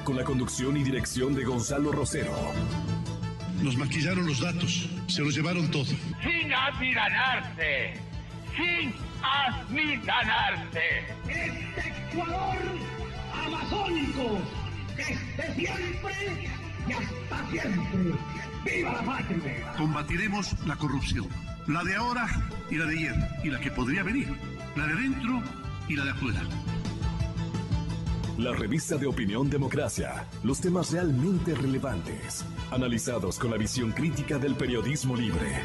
Con la conducción y dirección de Gonzalo Rosero. Nos maquillaron los datos, se los llevaron todo. Sin amilanarse, sin amilanarse. Este Ecuador amazónico, desde siempre y hasta siempre. ¡Viva la patria! Combatiremos la corrupción, la de ahora y la de ayer, y la que podría venir, la de dentro y la de afuera. La revista de Opinión Democracia, los temas realmente relevantes, analizados con la visión crítica del periodismo libre.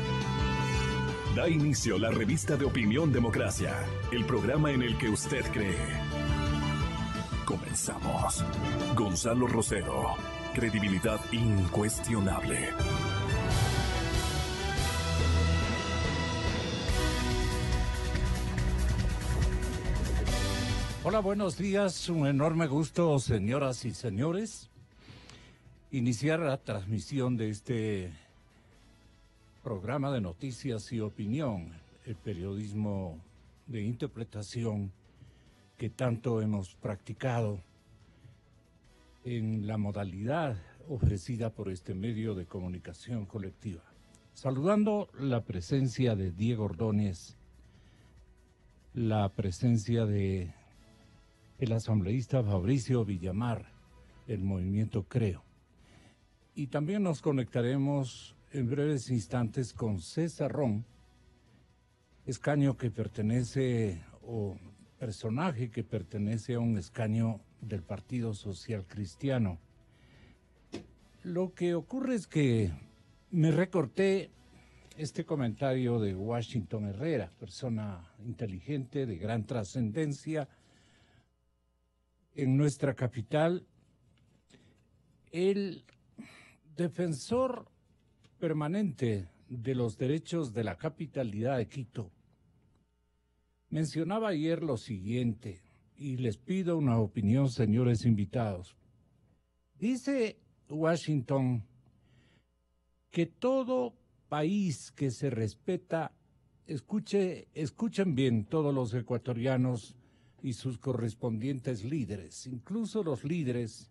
Da inicio la revista de Opinión Democracia, el programa en el que usted cree. Comenzamos. Gonzalo Rosero, credibilidad incuestionable. Hola, buenos días. Un enorme gusto, señoras y señores, iniciar la transmisión de este programa de noticias y opinión, el periodismo de interpretación que tanto hemos practicado en la modalidad ofrecida por este medio de comunicación colectiva. Saludando la presencia de Diego Ordóñez, la presencia de el asambleísta Fabricio Villamar, del movimiento Creo. Y también nos conectaremos en breves instantes con César Ron, escaño que pertenece, o personaje que pertenece a un escaño del Partido Social Cristiano. Lo que ocurre es que me recorté este comentario de Washington Herrera, persona inteligente, de gran trascendencia en nuestra capital, el defensor permanente de los derechos de la capitalidad de Quito. Mencionaba ayer lo siguiente, y les pido una opinión, señores invitados. Dice Washington que todo país que se respeta, escuchen bien todos los ecuatorianos y sus correspondientes líderes, incluso los líderes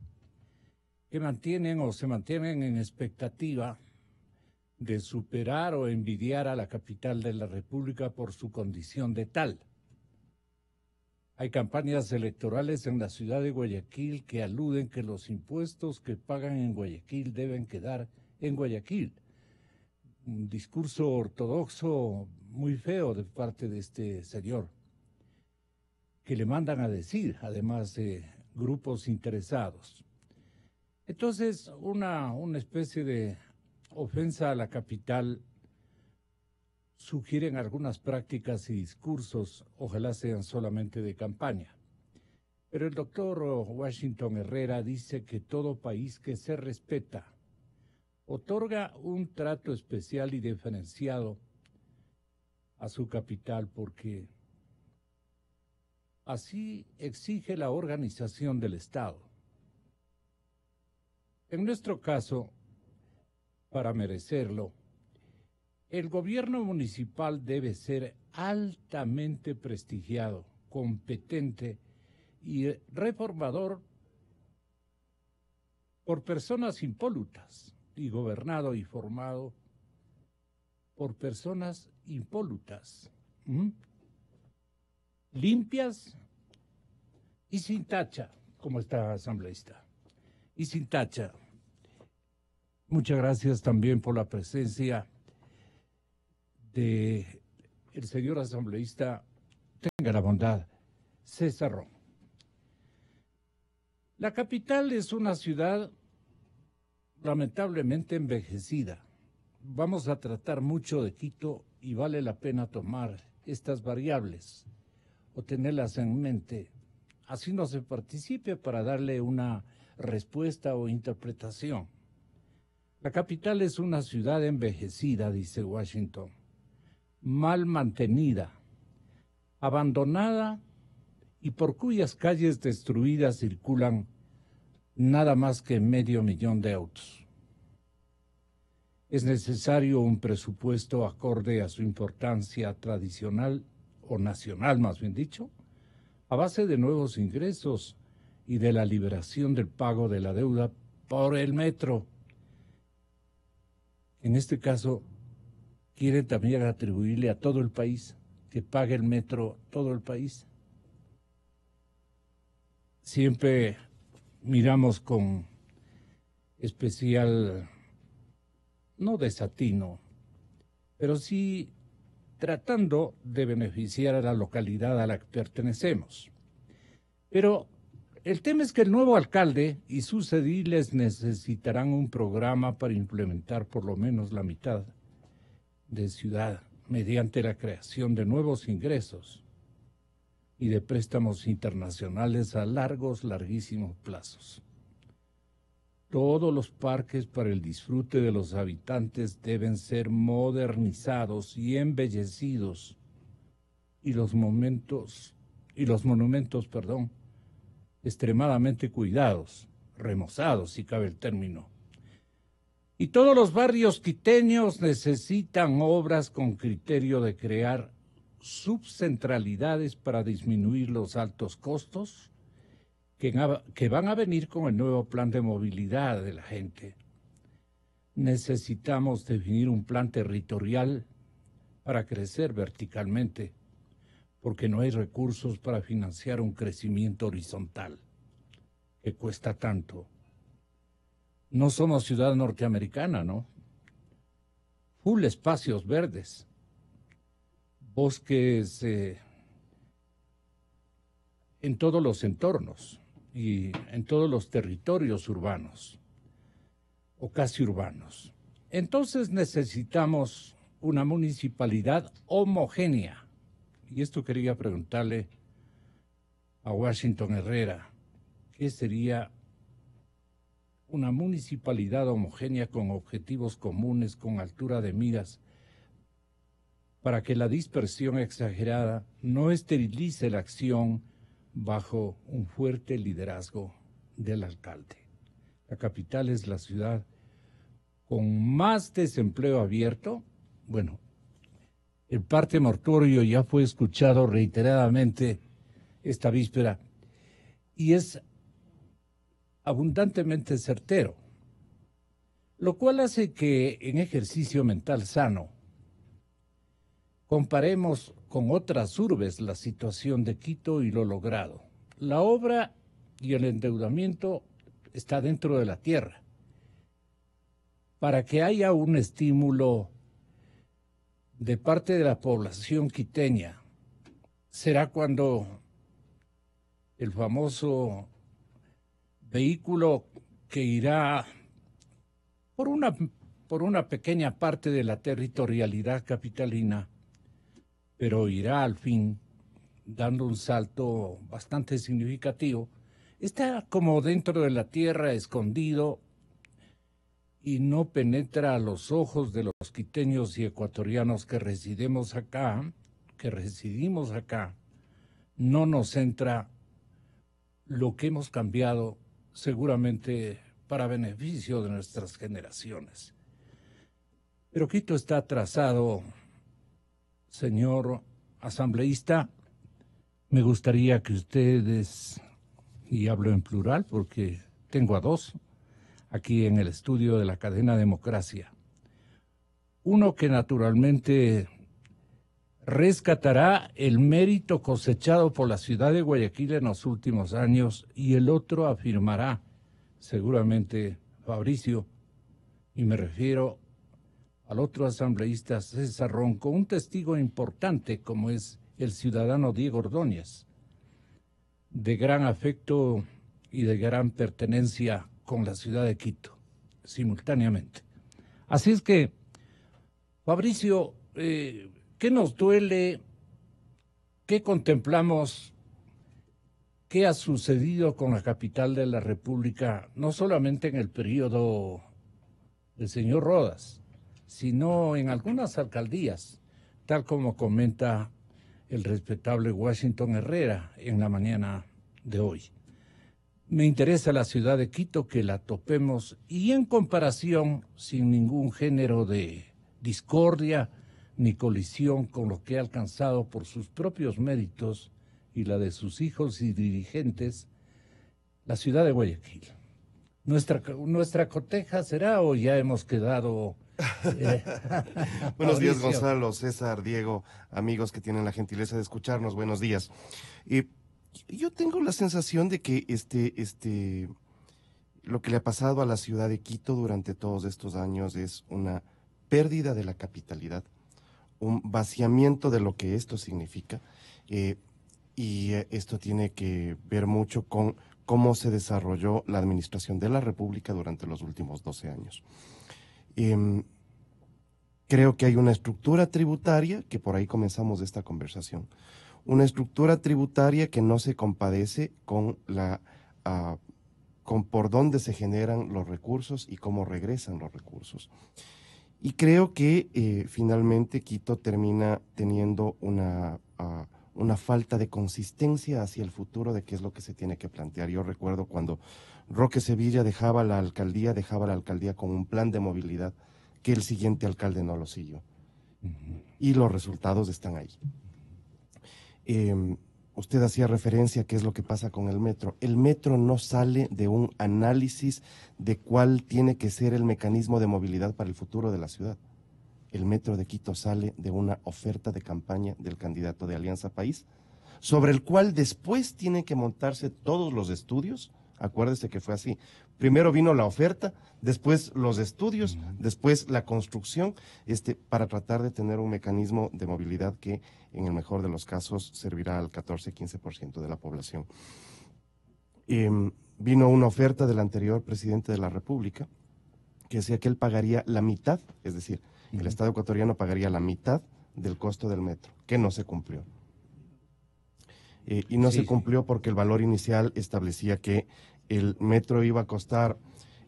que mantienen o se mantienen en expectativa de superar o envidiar a la capital de la República por su condición de tal. Hay campañas electorales en la ciudad de Guayaquil que aluden que los impuestos que pagan en Guayaquil deben quedar en Guayaquil. Un discurso ortodoxo muy feo de parte de este señor, que le mandan a decir, además de grupos interesados. Entonces, una especie de ofensa a la capital sugieren algunas prácticas y discursos, ojalá sean solamente de campaña. Pero el doctor Washington Herrera dice que todo país que se respeta otorga un trato especial y diferenciado a su capital porque así exige la organización del Estado. En nuestro caso, para merecerlo, el gobierno municipal debe ser altamente prestigiado, competente y reformador por personas impolutas y gobernado y formado por personas impolutas. Limpias y sin tacha, como está asambleísta, y sin tacha. Muchas gracias también por la presencia de el señor asambleísta, tenga la bondad, César Ron. La capital es una ciudad lamentablemente envejecida. Vamos a tratar mucho de Quito y vale la pena tomar estas variables o tenerlas en mente, así no se participe para darle una respuesta o interpretación. La capital es una ciudad envejecida, dice Washington, mal mantenida, abandonada y por cuyas calles destruidas circulan nada más que 500,000 de autos. Es necesario un presupuesto acorde a su importancia tradicional o nacional, más bien dicho, a base de nuevos ingresos y de la liberación del pago de la deuda por el metro. En este caso, quiere también atribuirle a todo el país, que pague el metro todo el país. Siempre miramos con especial, no desatino, pero sí tratando de beneficiar a la localidad a la que pertenecemos. Pero el tema es que el nuevo alcalde y sus ediles necesitarán un programa para implementar por lo menos la mitad de ciudad mediante la creación de nuevos ingresos y de préstamos internacionales a larguísimos plazos. Todos los parques para el disfrute de los habitantes deben ser modernizados y embellecidos y los monumentos, extremadamente cuidados, remozados, si cabe el término. Y todos los barrios quiteños necesitan obras con criterio de crear subcentralidades para disminuir los altos costos que van a venir con el nuevo plan de movilidad de la gente. Necesitamos definir un plan territorial para crecer verticalmente, porque no hay recursos para financiar un crecimiento horizontal que cuesta tanto. No somos ciudad norteamericana, ¿no? Full espacios verdes, bosques en todos los entornos y en todos los territorios urbanos o casi urbanos. Entonces necesitamos una municipalidad homogénea. Y esto quería preguntarle a Washington Herrera, ¿qué sería una municipalidad homogénea con objetivos comunes, con altura de miras, para que la dispersión exagerada no esterilice la acción bajo un fuerte liderazgo del alcalde? La capital es la ciudad con más desempleo abierto. Bueno, el parte mortuorio ya fue escuchado reiteradamente esta víspera y es abundantemente certero, lo cual hace que en ejercicio mental sano comparemos con otras urbes la situación de Quito y lo logrado. La obra y el endeudamiento está dentro de la tierra. Para que haya un estímulo de parte de la población quiteña, será cuando el famoso vehículo que irá por una pequeña parte de la territorialidad capitalina, pero irá al fin dando un salto bastante significativo, está como dentro de la tierra, escondido, y no penetra a los ojos de los quiteños y ecuatorianos que residimos acá, no nos entra lo que hemos cambiado seguramente para beneficio de nuestras generaciones. Pero Quito está atrasado, señor asambleísta. Me gustaría que ustedes, y hablo en plural porque tengo a dos aquí en el estudio de la cadena Democracia, uno que naturalmente rescatará el mérito cosechado por la ciudad de Guayaquil en los últimos años, y el otro afirmará, seguramente Fabricio, y me refiero al otro asambleísta César Ronco, un testigo importante como es el ciudadano Diego Ordóñez, de gran afecto y de gran pertenencia con la ciudad de Quito, simultáneamente. Así es que, Fabricio, ¿qué nos duele? ¿Qué contemplamos? ¿Qué ha sucedido con la capital de la República, no solamente en el periodo del señor Rodas, sino en algunas alcaldías, tal como comenta el respetable Washington Herrera en la mañana de hoy? Me interesa la ciudad de Quito, que la topemos, y en comparación, sin ningún género de discordia ni colisión con lo que ha alcanzado por sus propios méritos y la de sus hijos y dirigentes, la ciudad de Guayaquil. ¿Nuestra coteja será o ya hemos quedado? Buenos días, Mauricio. Gonzalo, César, Diego, amigos que tienen la gentileza de escucharnos. Buenos días. Yo tengo la sensación de que lo que le ha pasado a la ciudad de Quito durante todos estos años es una pérdida de la capitalidad, un vaciamiento de lo que esto significa, esto tiene que ver mucho con cómo se desarrolló la administración de la República durante los últimos 12 años. Creo que hay una estructura tributaria, que por ahí comenzamos esta conversación, una estructura tributaria que no se compadece con con por dónde se generan los recursos y cómo regresan los recursos. Y creo que finalmente Quito termina teniendo una falta de consistencia hacia el futuro de qué es lo que se tiene que plantear. Yo recuerdo cuando Roque Sevilla dejaba la alcaldía con un plan de movilidad que el siguiente alcalde no lo siguió. Y los resultados están ahí. Usted hacía referencia a qué es lo que pasa con el metro. El metro no sale de un análisis de cuál tiene que ser el mecanismo de movilidad para el futuro de la ciudad. El metro de Quito sale de una oferta de campaña del candidato de Alianza País, sobre el cual después tienen que montarse todos los estudios. Acuérdese que fue así. Primero vino la oferta, después los estudios, después la construcción, para tratar de tener un mecanismo de movilidad que, en el mejor de los casos, servirá al 14-15% de la población. Vino una oferta del anterior presidente de la República, que decía que él pagaría la mitad, es decir, el Estado ecuatoriano pagaría la mitad del costo del metro, que no se cumplió. Y no se cumplió porque el valor inicial establecía que el metro iba a costar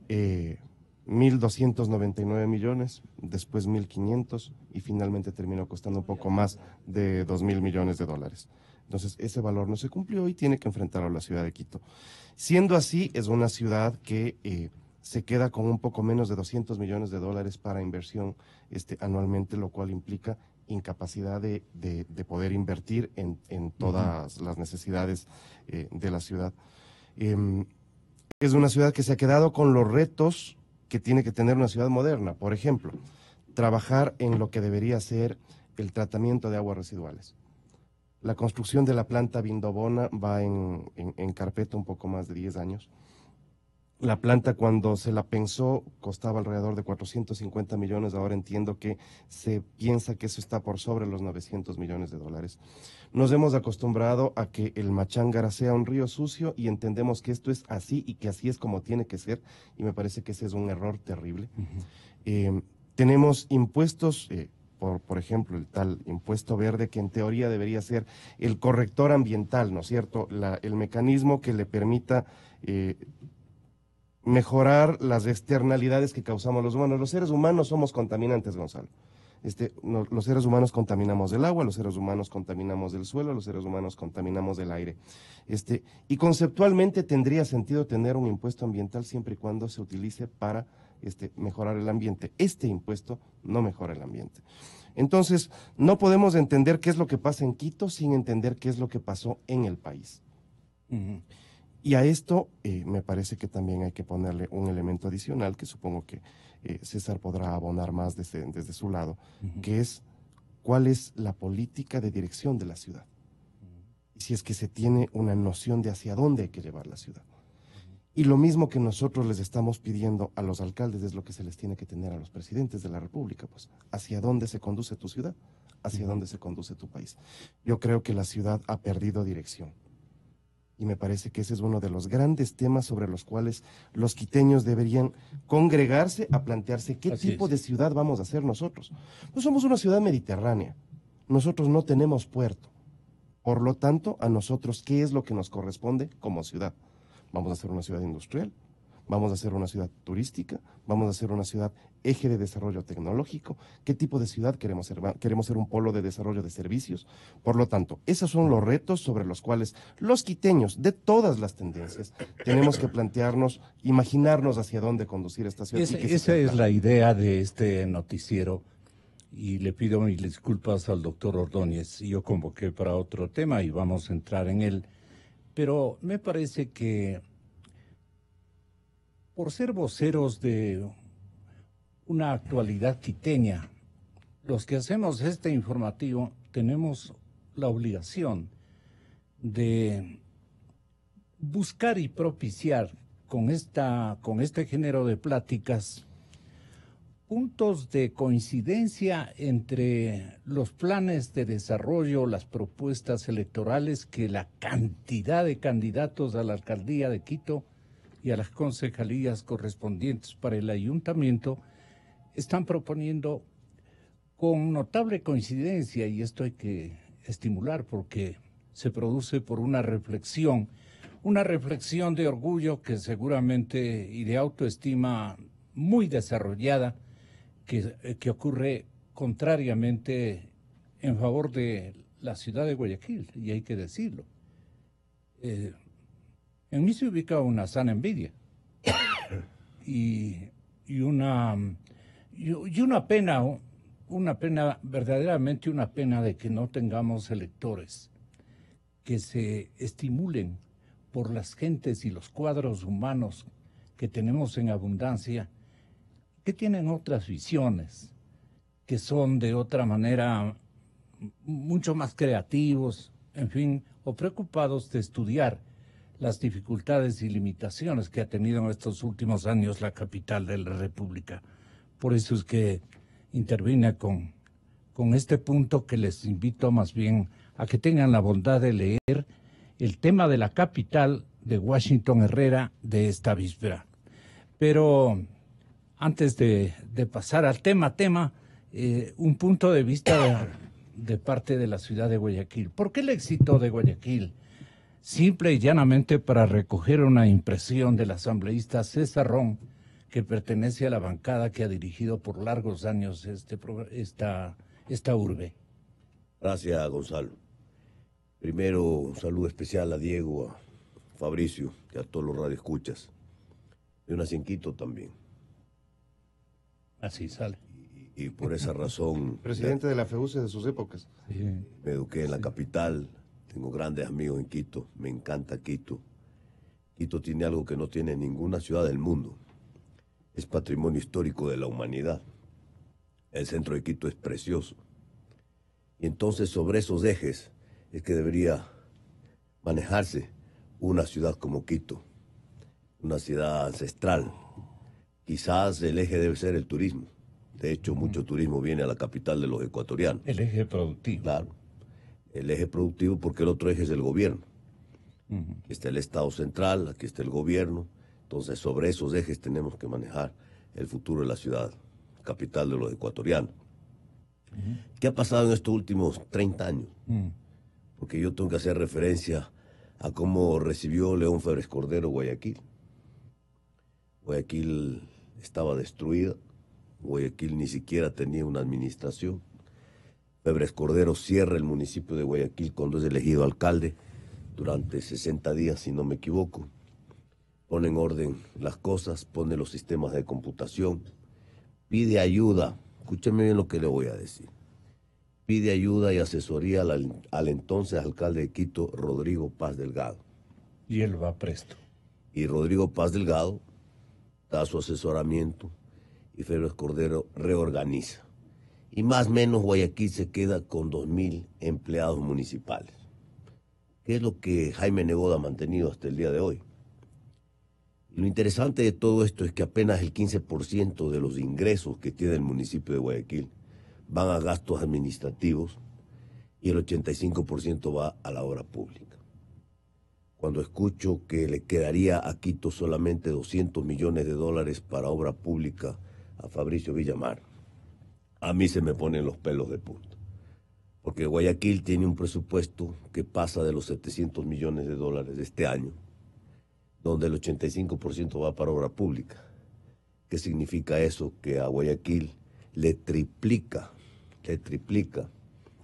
1.299 millones, después 1.500 y finalmente terminó costando un poco más de 2.000 millones de dólares. Entonces ese valor no se cumplió y tiene que enfrentarlo a la ciudad de Quito. Siendo así, es una ciudad que se queda con un poco menos de 200 millones de dólares para inversión anualmente, lo cual implica incapacidad de poder invertir en todas las necesidades de la ciudad. Es una ciudad que se ha quedado con los retos que tiene que tener una ciudad moderna. Por ejemplo, trabajar en lo que debería ser el tratamiento de aguas residuales. La construcción de la planta Vindobona va en carpeta un poco más de 10 años. La planta, cuando se la pensó, costaba alrededor de 450 millones. Ahora entiendo que se piensa que eso está por sobre los 900 millones de dólares. Nos hemos acostumbrado a que el Machángara sea un río sucio y entendemos que esto es así y que así es como tiene que ser. Y me parece que ese es un error terrible. Tenemos impuestos, por ejemplo, el tal impuesto verde, que en teoría debería ser el corrector ambiental, ¿no es cierto? El mecanismo que le permita mejorar las externalidades que causamos los humanos. Los seres humanos somos contaminantes, Gonzalo. Los seres humanos contaminamos el agua, los seres humanos contaminamos el suelo, los seres humanos contaminamos el aire. Y conceptualmente tendría sentido tener un impuesto ambiental siempre y cuando se utilice para mejorar el ambiente. Este impuesto no mejora el ambiente. Entonces, no podemos entender qué es lo que pasa en Quito sin entender qué es lo que pasó en el país. Y a esto me parece que también hay que ponerle un elemento adicional que supongo que César podrá abonar más desde su lado, que es cuál es la política de dirección de la ciudad. Y si es que se tiene una noción de hacia dónde hay que llevar la ciudad. Y lo mismo que nosotros les estamos pidiendo a los alcaldes es lo que se les tiene que tener a los presidentes de la República, pues, hacia dónde se conduce tu ciudad, hacia dónde se conduce tu país. Yo creo que la ciudad ha perdido dirección. Y me parece que ese es uno de los grandes temas sobre los cuales los quiteños deberían congregarse a plantearse qué tipo de ciudad vamos a hacer nosotros. No somos una ciudad mediterránea, nosotros no tenemos puerto. Por lo tanto, a nosotros, ¿qué es lo que nos corresponde como ciudad? ¿Vamos a ser una ciudad industrial? ¿Vamos a ser una ciudad turística? ¿Vamos a ser una ciudad eje de desarrollo tecnológico? ¿Qué tipo de ciudad queremos ser? ¿Queremos ser un polo de desarrollo de servicios? Por lo tanto, esos son los retos sobre los cuales los quiteños de todas las tendencias tenemos que plantearnos, imaginarnos hacia dónde conducir esta ciudad. Esa es la idea de este noticiero. Y le pido mil disculpas al doctor Ordóñez. Yo convoqué para otro tema y vamos a entrar en él. Pero me parece que por ser voceros de una actualidad quiteña, los que hacemos este informativo tenemos la obligación de buscar y propiciar con este género de pláticas puntos de coincidencia entre los planes de desarrollo, las propuestas electorales que la cantidad de candidatos a la alcaldía de Quito y a las concejalías correspondientes para el ayuntamiento están proponiendo con notable coincidencia, y esto hay que estimular porque se produce por una reflexión de orgullo que seguramente y de autoestima muy desarrollada que ocurre contrariamente en favor de la ciudad de Guayaquil, y hay que decirlo. En mí se ubica una sana envidia y una pena, verdaderamente una pena de que no tengamos electores que se estimulen por las gentes y los cuadros humanos que tenemos en abundancia, que tienen otras visiones, que son de otra manera mucho más creativos, en fin, o preocupados de estudiar las dificultades y limitaciones que ha tenido en estos últimos años la capital de la República. Por eso es que intervine con este punto que les invito más bien a que tengan la bondad de leer el tema de la capital de Washington Herrera de esta víspera. Pero antes de pasar al tema, un punto de vista de parte de la ciudad de Guayaquil. ¿Por qué el éxito de Guayaquil? Simple y llanamente para recoger una impresión del asambleísta César Ron, que pertenece a la bancada que ha dirigido por largos años esta urbe. Gracias, Gonzalo. Primero, un saludo especial a Diego, a Fabricio y a todos los radioescuchas. Yo nací en Quito también. Así sale. Y por esa razón... Presidente de la FEUCE de sus épocas. Sí. Me eduqué en la capital, tengo grandes amigos en Quito, me encanta Quito. Quito tiene algo que no tiene ninguna ciudad del mundo. Es patrimonio histórico de la humanidad. El centro de Quito es precioso. Y entonces sobre esos ejes es que debería manejarse una ciudad como Quito, una ciudad ancestral. Quizás el eje debe ser el turismo. De hecho, mucho turismo viene a la capital de los ecuatorianos. El eje productivo. Claro, el eje productivo porque el otro eje es el gobierno. Aquí está el Estado central, aquí está el gobierno. Entonces, sobre esos ejes tenemos que manejar el futuro de la ciudad, capital de los ecuatorianos. ¿Qué ha pasado en estos últimos 30 años? Porque yo tengo que hacer referencia a cómo recibió León Febres Cordero Guayaquil. Guayaquil estaba destruida, Guayaquil ni siquiera tenía una administración. Febres Cordero cierra el municipio de Guayaquil cuando es elegido alcalde durante 60 días, si no me equivoco. Pone en orden las cosas, pone los sistemas de computación, pide ayuda. Escúcheme bien lo que le voy a decir. Pide ayuda y asesoría al entonces alcalde de Quito, Rodrigo Paz Delgado. Y él va presto. Y Rodrigo Paz Delgado da su asesoramiento y Febres Cordero reorganiza. Y más o menos Guayaquil se queda con 2.000 empleados municipales. ¿Qué es lo que Jaime Nebot ha mantenido hasta el día de hoy? Y lo interesante de todo esto es que apenas el 15% de los ingresos que tiene el municipio de Guayaquil van a gastos administrativos y el 85% va a la obra pública. Cuando escucho que le quedaría a Quito solamente $200 millones para obra pública a Fabricio Villamar, a mí se me ponen los pelos de punta. Porque Guayaquil tiene un presupuesto que pasa de los $700 millones de este año, donde el 85% va para obra pública. ¿Qué significa eso? Que a Guayaquil le triplica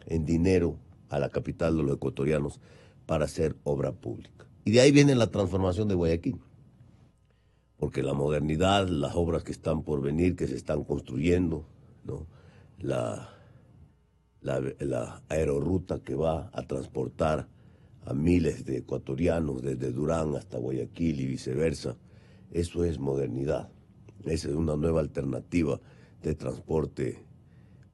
en dinero a la capital de los ecuatorianos para hacer obra pública. Y de ahí viene la transformación de Guayaquil. Porque la modernidad, las obras que están por venir, que se están construyendo, ¿no? La aerorruta que va a transportar a miles de ecuatorianos desde Durán hasta Guayaquil y viceversa, Eso es modernidad. Esa es una nueva alternativa de transporte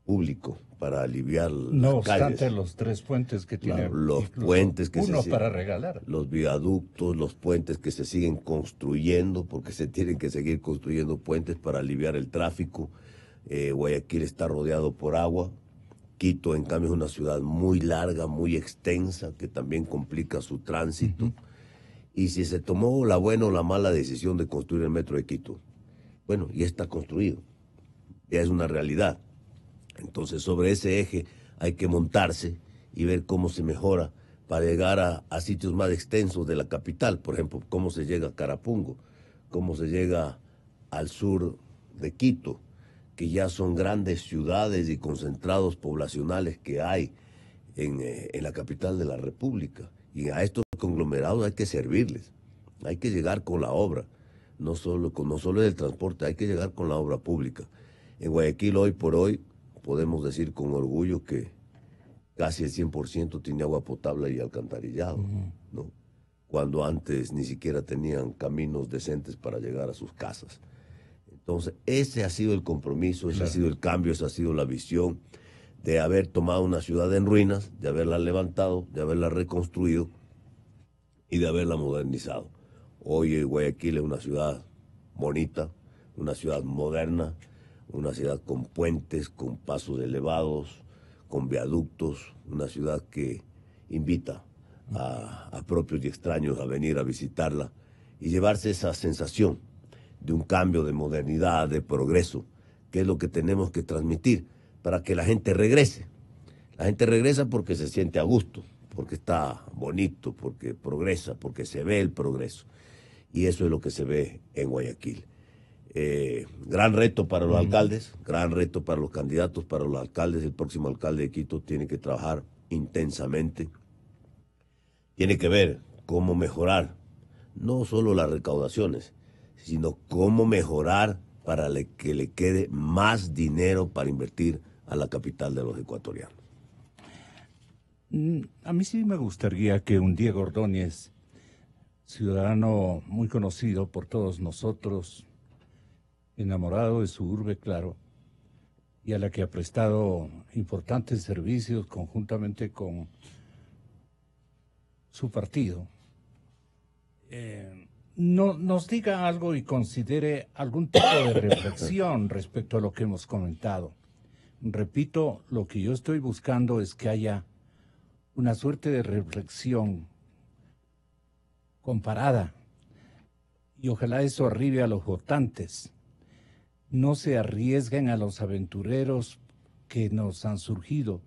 público para aliviar No las calles. obstante, los 3 puentes que tiene, Claro, los incluso puentes que uno se para regalar. los viaductos, los puentes que se siguen construyendo, porque se tienen que seguir construyendo puentes para aliviar el tráfico. Guayaquil está rodeado por agua. Quito, en cambio, es una ciudad muy larga, muy extensa, que también complica su tránsito. Y si se tomó la buena o la mala decisión de construir el metro de Quito, bueno, ya está construido, ya es una realidad. Entonces, sobre ese eje hay que montarse y ver cómo se mejora para llegar a sitios más extensos de la capital. Por ejemplo, cómo se llega a Carapungo, cómo se llega al sur de Quito, que ya son grandes ciudades y concentrados poblacionales que hay en la capital de la República. Y a estos conglomerados hay que servirles, hay que llegar con la obra, no solo el transporte, hay que llegar con la obra pública. En Guayaquil hoy por hoy podemos decir con orgullo que casi el 100% tiene agua potable y alcantarillado, ¿no? Cuando antes ni siquiera tenían caminos decentes para llegar a sus casas. Entonces, ese ha sido el compromiso, ese ha sido el cambio, esa ha sido la visión de haber tomado una ciudad en ruinas, de haberla levantado, de haberla reconstruido y de haberla modernizado. Hoy Guayaquil es una ciudad bonita, una ciudad moderna, una ciudad con puentes, con pasos elevados, con viaductos, una ciudad que invita a propios y extraños a venir a visitarla y llevarse esa sensación de un cambio, de modernidad, de progreso, que es lo que tenemos que transmitir para que la gente regrese. La gente regresa porque se siente a gusto, porque está bonito, porque progresa, porque se ve el progreso. Y eso es lo que se ve en Guayaquil. Gran reto para los alcaldes, gran reto para los candidatos, para los alcaldes. El próximo alcalde de Quito tiene que trabajar intensamente. Tiene que ver cómo mejorar no solo las recaudaciones, sino cómo mejorar para que le quede más dinero para invertir a la capital de los ecuatorianos. A mí sí me gustaría que un Diego Ordóñez, ciudadano muy conocido por todos nosotros, enamorado de su urbe, claro, y a la que ha prestado importantes servicios conjuntamente con su partido, nos diga algo y considere algún tipo de reflexión respecto a lo que hemos comentado. Repito, lo que yo estoy buscando es que haya una suerte de reflexión comparada y ojalá eso arribe a los votantes. No se arriesguen a los aventureros que nos han surgido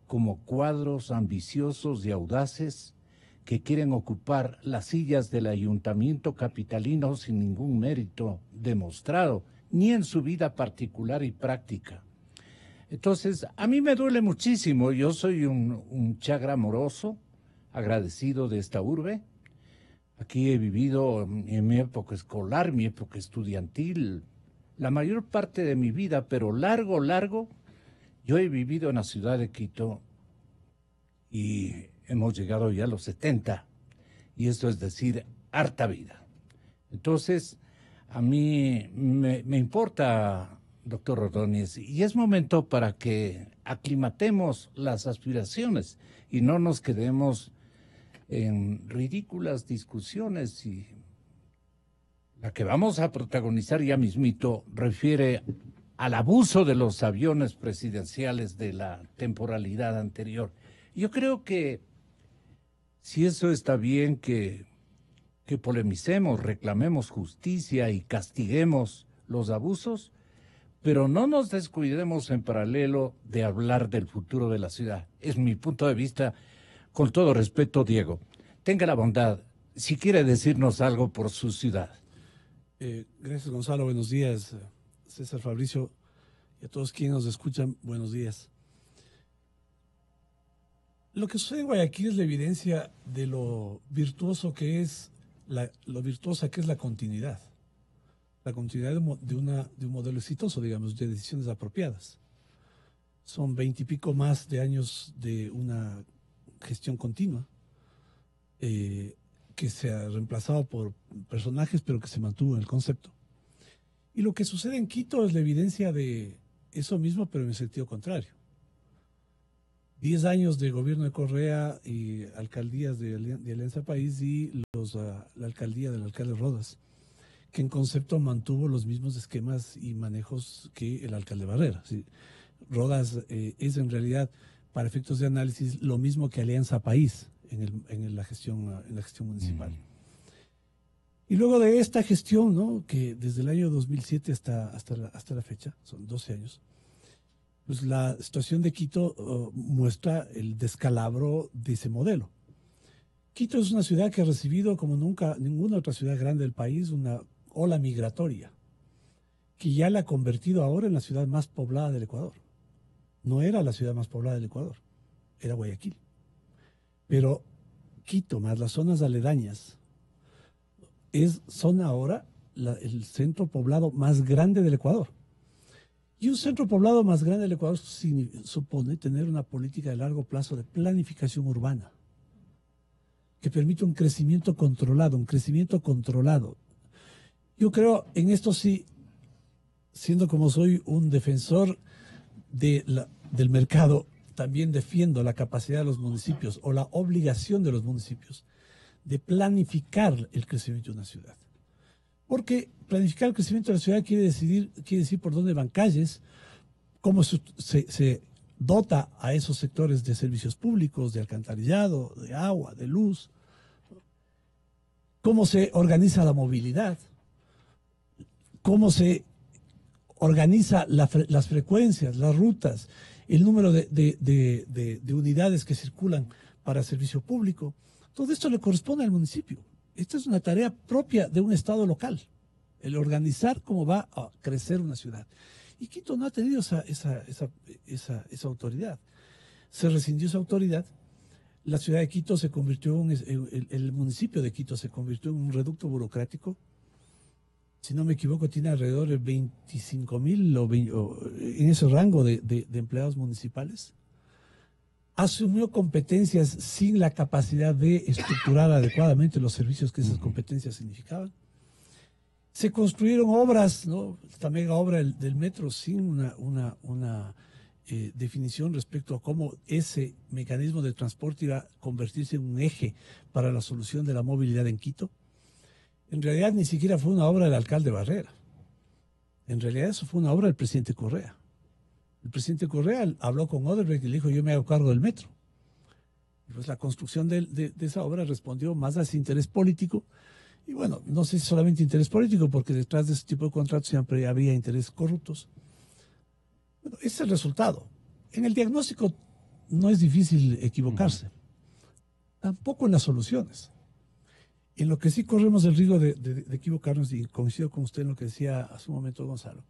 como cuadros ambiciosos y audaces que quieren ocupar las sillas del ayuntamiento capitalino sin ningún mérito demostrado, ni en su vida particular y práctica. Entonces, a mí me duele muchísimo. Yo soy un chagra amoroso, agradecido de esta urbe. Aquí he vivido en mi época escolar, mi época estudiantil, la mayor parte de mi vida, pero largo, yo he vivido en la ciudad de Quito y hemos llegado ya a los 70, y esto es decir, harta vida. Entonces, a mí me importa, doctor Ordóñez, y es momento para que aclimatemos las aspiraciones y no nos quedemos en ridículas discusiones. Y la que vamos a protagonizar ya mismito refiere al abuso de los aviones presidenciales de la temporalidad anterior. Yo creo que si eso está bien, que polemicemos, reclamemos justicia y castiguemos los abusos, pero no nos descuidemos en paralelo de hablar del futuro de la ciudad. Es mi punto de vista, con todo respeto, Diego. Tenga la bondad, si quiere decirnos algo por su ciudad. Gracias, Gonzalo. Buenos días, César, Fabricio, y a todos quienes nos escuchan, buenos días. Lo que sucede en Guayaquil es la evidencia de lo virtuosa que es la continuidad. La continuidad de un modelo exitoso, digamos, de decisiones apropiadas. Son 20 y pico más de años de una gestión continua, que se ha reemplazado por personajes, pero que se mantuvo en el concepto. Y lo que sucede en Quito es la evidencia de eso mismo, pero en el sentido contrario. 10 años de gobierno de Correa y alcaldías de Alianza País y la alcaldía del alcalde Rodas, que en concepto mantuvo los mismos esquemas y manejos que el alcalde Barrera. ¿Sí? Rodas es en realidad, para efectos de análisis, lo mismo que Alianza País en la gestión municipal. Y luego de esta gestión, ¿no?, que desde el año 2007 hasta la fecha, son 12 años, pues la situación de Quito muestra el descalabro de ese modelo. Quito es una ciudad que ha recibido, como nunca ninguna otra ciudad grande del país, una ola migratoria, que ya la ha convertido ahora en la ciudad más poblada del Ecuador. No era la ciudad más poblada del Ecuador, era Guayaquil. Pero Quito, más las zonas aledañas, son ahora el centro poblado más grande del Ecuador. Y un centro poblado más grande del Ecuador supone tener una política de largo plazo de planificación urbana que permite un crecimiento controlado, Yo creo, en esto sí, siendo como soy un defensor del mercado, también defiendo la capacidad de los municipios o la obligación de los municipios de planificar el crecimiento de una ciudad. Porque planificar el crecimiento de la ciudad quiere decir por dónde van calles, cómo se dota a esos sectores de servicios públicos, de alcantarillado, de agua, de luz, cómo se organiza la movilidad, cómo se organiza las frecuencias, las rutas, el número de unidades que circulan para servicio público. Todo esto le corresponde al municipio. Esta es una tarea propia de un Estado local, el organizar cómo va a crecer una ciudad. Y Quito no ha tenido esa autoridad. Se rescindió esa autoridad. La ciudad de Quito se convirtió el municipio de Quito se convirtió en un reducto burocrático. Si no me equivoco, tiene alrededor de 25,000 en ese rango de empleados municipales. Asumió competencias sin la capacidad de estructurar adecuadamente los servicios que esas competencias significaban. Se construyeron obras, ¿no?, esta mega obra del metro sin una definición respecto a cómo ese mecanismo de transporte iba a convertirse en un eje para la solución de la movilidad en Quito. En realidad ni siquiera fue una obra del alcalde Barrera. En realidad eso fue una obra del presidente Correa. El presidente Correa habló con Odebrecht y le dijo: yo me hago cargo del metro. Y pues la construcción de esa obra respondió más a ese interés político. Y bueno, no sé si solamente interés político, porque detrás de ese tipo de contratos siempre había intereses corruptos. Bueno, ese es el resultado. En el diagnóstico no es difícil equivocarse. Tampoco en las soluciones. En lo que sí corremos el riesgo de equivocarnos, y coincido con usted en lo que decía hace un momento Gonzalo,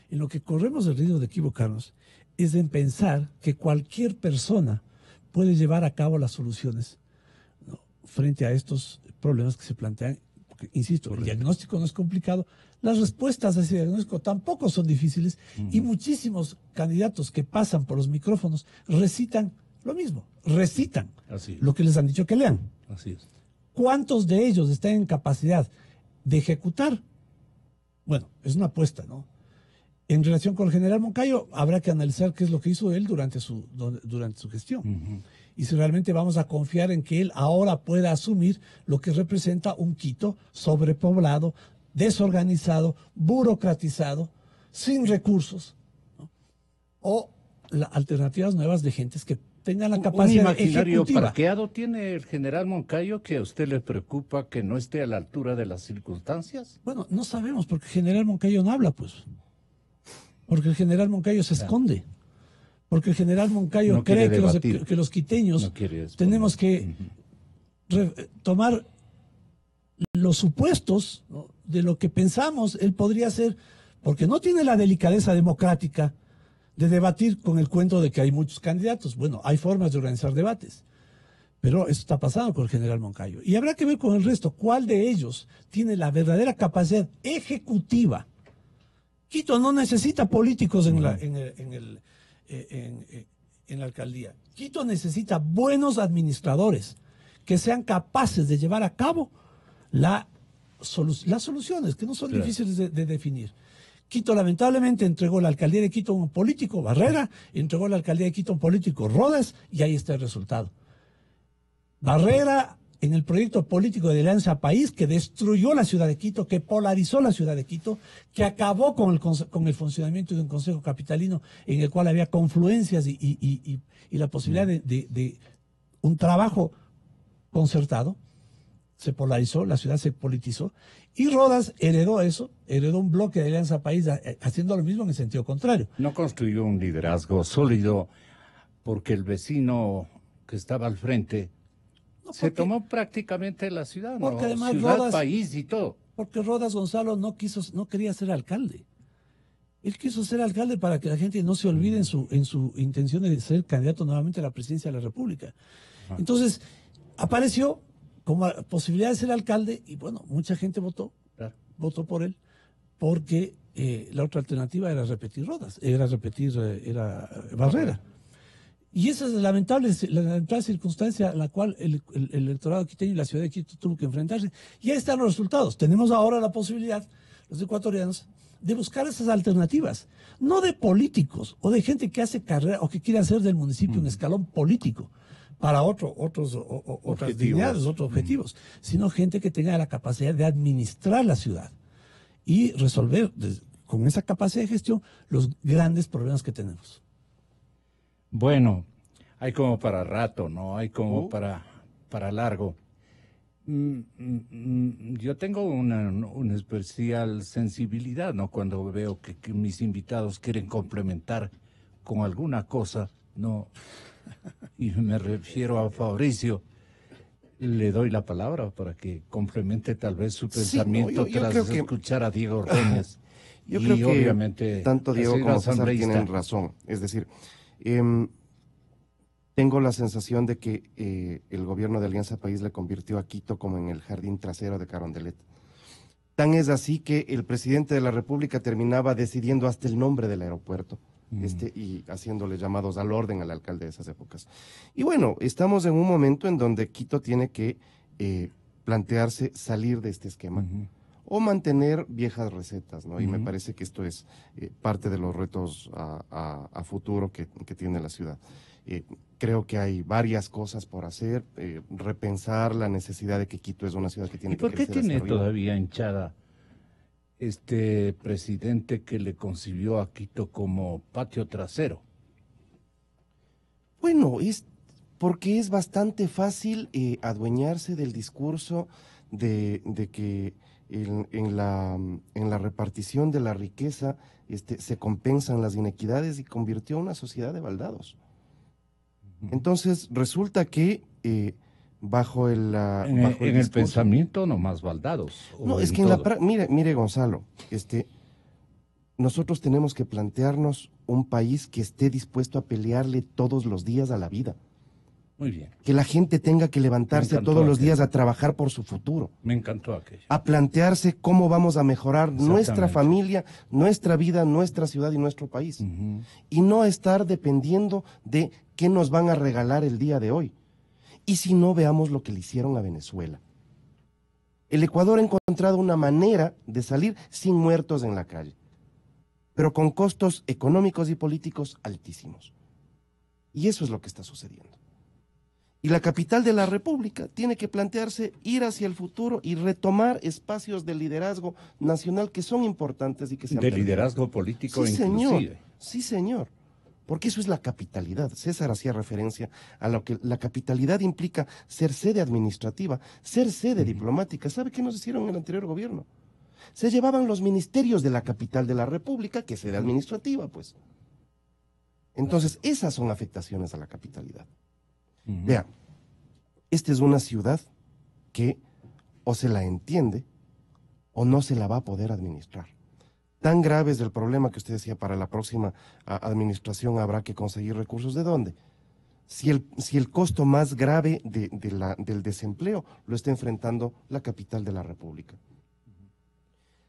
en lo que corremos el riesgo de equivocarnos es en pensar que cualquier persona puede llevar a cabo las soluciones, ¿no?, frente a estos problemas que se plantean. Porque, insisto, el diagnóstico no es complicado, las respuestas a ese diagnóstico tampoco son difíciles, y muchísimos candidatos que pasan por los micrófonos recitan lo mismo, lo que les han dicho que lean. Así es. ¿Cuántos de ellos están en capacidad de ejecutar? Bueno, es una apuesta, ¿no? En relación con el general Moncayo, habrá que analizar qué es lo que hizo él durante su gestión. Y si realmente vamos a confiar en que él ahora pueda asumir lo que representa un Quito sobrepoblado, desorganizado, burocratizado, sin recursos, ¿no?, o alternativas nuevas de gentes que tengan la capacidad un imaginario ejecutiva. parqueado tiene el general Moncayo, que a usted le preocupa que no esté a la altura de las circunstancias. Bueno, no sabemos, porque el general Moncayo no habla, pues. Porque el general Moncayo se esconde. Porque el general Moncayo no cree que los quiteños no tenemos que tomar los supuestos, ¿no?, de lo que pensamos él podría hacer, porque no tiene la delicadeza democrática de debatir con el cuento de que hay muchos candidatos. Bueno, hay formas de organizar debates, pero eso está pasando con el general Moncayo. Y habrá que ver con el resto cuál de ellos tiene la verdadera capacidad ejecutiva. Quito no necesita políticos en la alcaldía. Quito necesita buenos administradores que sean capaces de llevar a cabo las soluciones, que no son difíciles de definir. Quito lamentablemente entregó la alcaldía de Quito a un político, Barrera, entregó la alcaldía de Quito a un político, Rodas, y ahí está el resultado. Barrera en el proyecto político de Alianza País, que destruyó la ciudad de Quito, que polarizó la ciudad de Quito, que acabó con el funcionamiento de un consejo capitalino en el cual había confluencias y la posibilidad de un trabajo concertado. Se polarizó, la ciudad se politizó, y Rodas heredó eso, heredó un bloque de Alianza País haciendo lo mismo en el sentido contrario. No construyó un liderazgo sólido porque el vecino que estaba al frente se tomó prácticamente la ciudad, porque ¿no? además Ciudad, Rodas, país y todo. Porque Rodas Gonzalo no quería ser alcalde. Él quiso ser alcalde para que la gente no se olvide en su intención de ser candidato nuevamente a la presidencia de la República. Entonces, apareció como posibilidad de ser alcalde y bueno, mucha gente votó por él, porque la otra alternativa era repetir Rodas, era Barrera. Y esa es la lamentable circunstancia a la cual el electorado quiteño y la ciudad de Quito tuvo que enfrentarse. Y ahí están los resultados. Tenemos ahora la posibilidad, los ecuatorianos, de buscar esas alternativas, no de políticos o de gente que hace carrera o que quiere hacer del municipio un escalón político para otras dignidades, otros objetivos, sino gente que tenga la capacidad de administrar la ciudad y resolver con esa capacidad de gestión los grandes problemas que tenemos. Bueno, hay como para rato, ¿no? Hay como para largo. Yo tengo una especial sensibilidad, ¿no? Cuando veo que mis invitados quieren complementar con alguna cosa, ¿no? Y me refiero a Fabricio. Le doy la palabra para que complemente tal vez su pensamiento yo tras creo que escuchar a Diego Ordóñez. Yo creo que obviamente tanto Diego como César asambleísta tienen razón. Es decir, tengo la sensación de que el gobierno de Alianza País le convirtió a Quito como en el jardín trasero de Carondelet. Tan es así que el presidente de la República terminaba decidiendo hasta el nombre del aeropuerto. Y haciéndole llamados al orden al alcalde de esas épocas. Y bueno, estamos en un momento en donde Quito tiene que plantearse salir de este esquema o mantener viejas recetas, ¿no? Y me parece que esto es parte de los retos a futuro que tiene la ciudad. Creo que hay varias cosas por hacer, repensar la necesidad de que Quito es una ciudad que tiene que crecer. ¿Y por qué tiene hacia arriba. todavía hinchada este presidente que le concibió a Quito como patio trasero? Bueno, es porque es bastante fácil adueñarse del discurso de que en la repartición de la riqueza se compensan las inequidades y convirtió a una sociedad de baldados. Entonces resulta que bajo el pensamiento no más baldados. No, es que mire Gonzalo, nosotros tenemos que plantearnos un país que esté dispuesto a pelearle todos los días a la vida. Muy bien. Que la gente tenga que levantarse todos los días a trabajar por su futuro. Me encantó aquello. A plantearse cómo vamos a mejorar nuestra familia, nuestra vida, nuestra ciudad y nuestro país. Y no estar dependiendo de qué nos van a regalar el día de hoy. Y si no, veamos lo que le hicieron a Venezuela. El Ecuador ha encontrado una manera de salir sin muertos en la calle, pero con costos económicos y políticos altísimos. Y eso es lo que está sucediendo. Y la capital de la República tiene que plantearse ir hacia el futuro y retomar espacios de liderazgo nacional que son importantes y que se han perdido. Liderazgo político sí, inclusive. Señor. Sí, señor. Porque eso es la capitalidad. César hacía referencia a lo que la capitalidad implica ser sede administrativa, ser sede diplomática. ¿Sabe qué nos hicieron en el anterior gobierno? Se llevaban los ministerios de la capital de la República, que es sede administrativa, pues. Entonces, esas son afectaciones a la capitalidad. Vean, esta es una ciudad que o se la entiende o no se la va a poder administrar. Tan grave es el problema que usted decía, para la próxima administración habrá que conseguir recursos. ¿De dónde? Si el costo más grave del desempleo lo está enfrentando la capital de la República.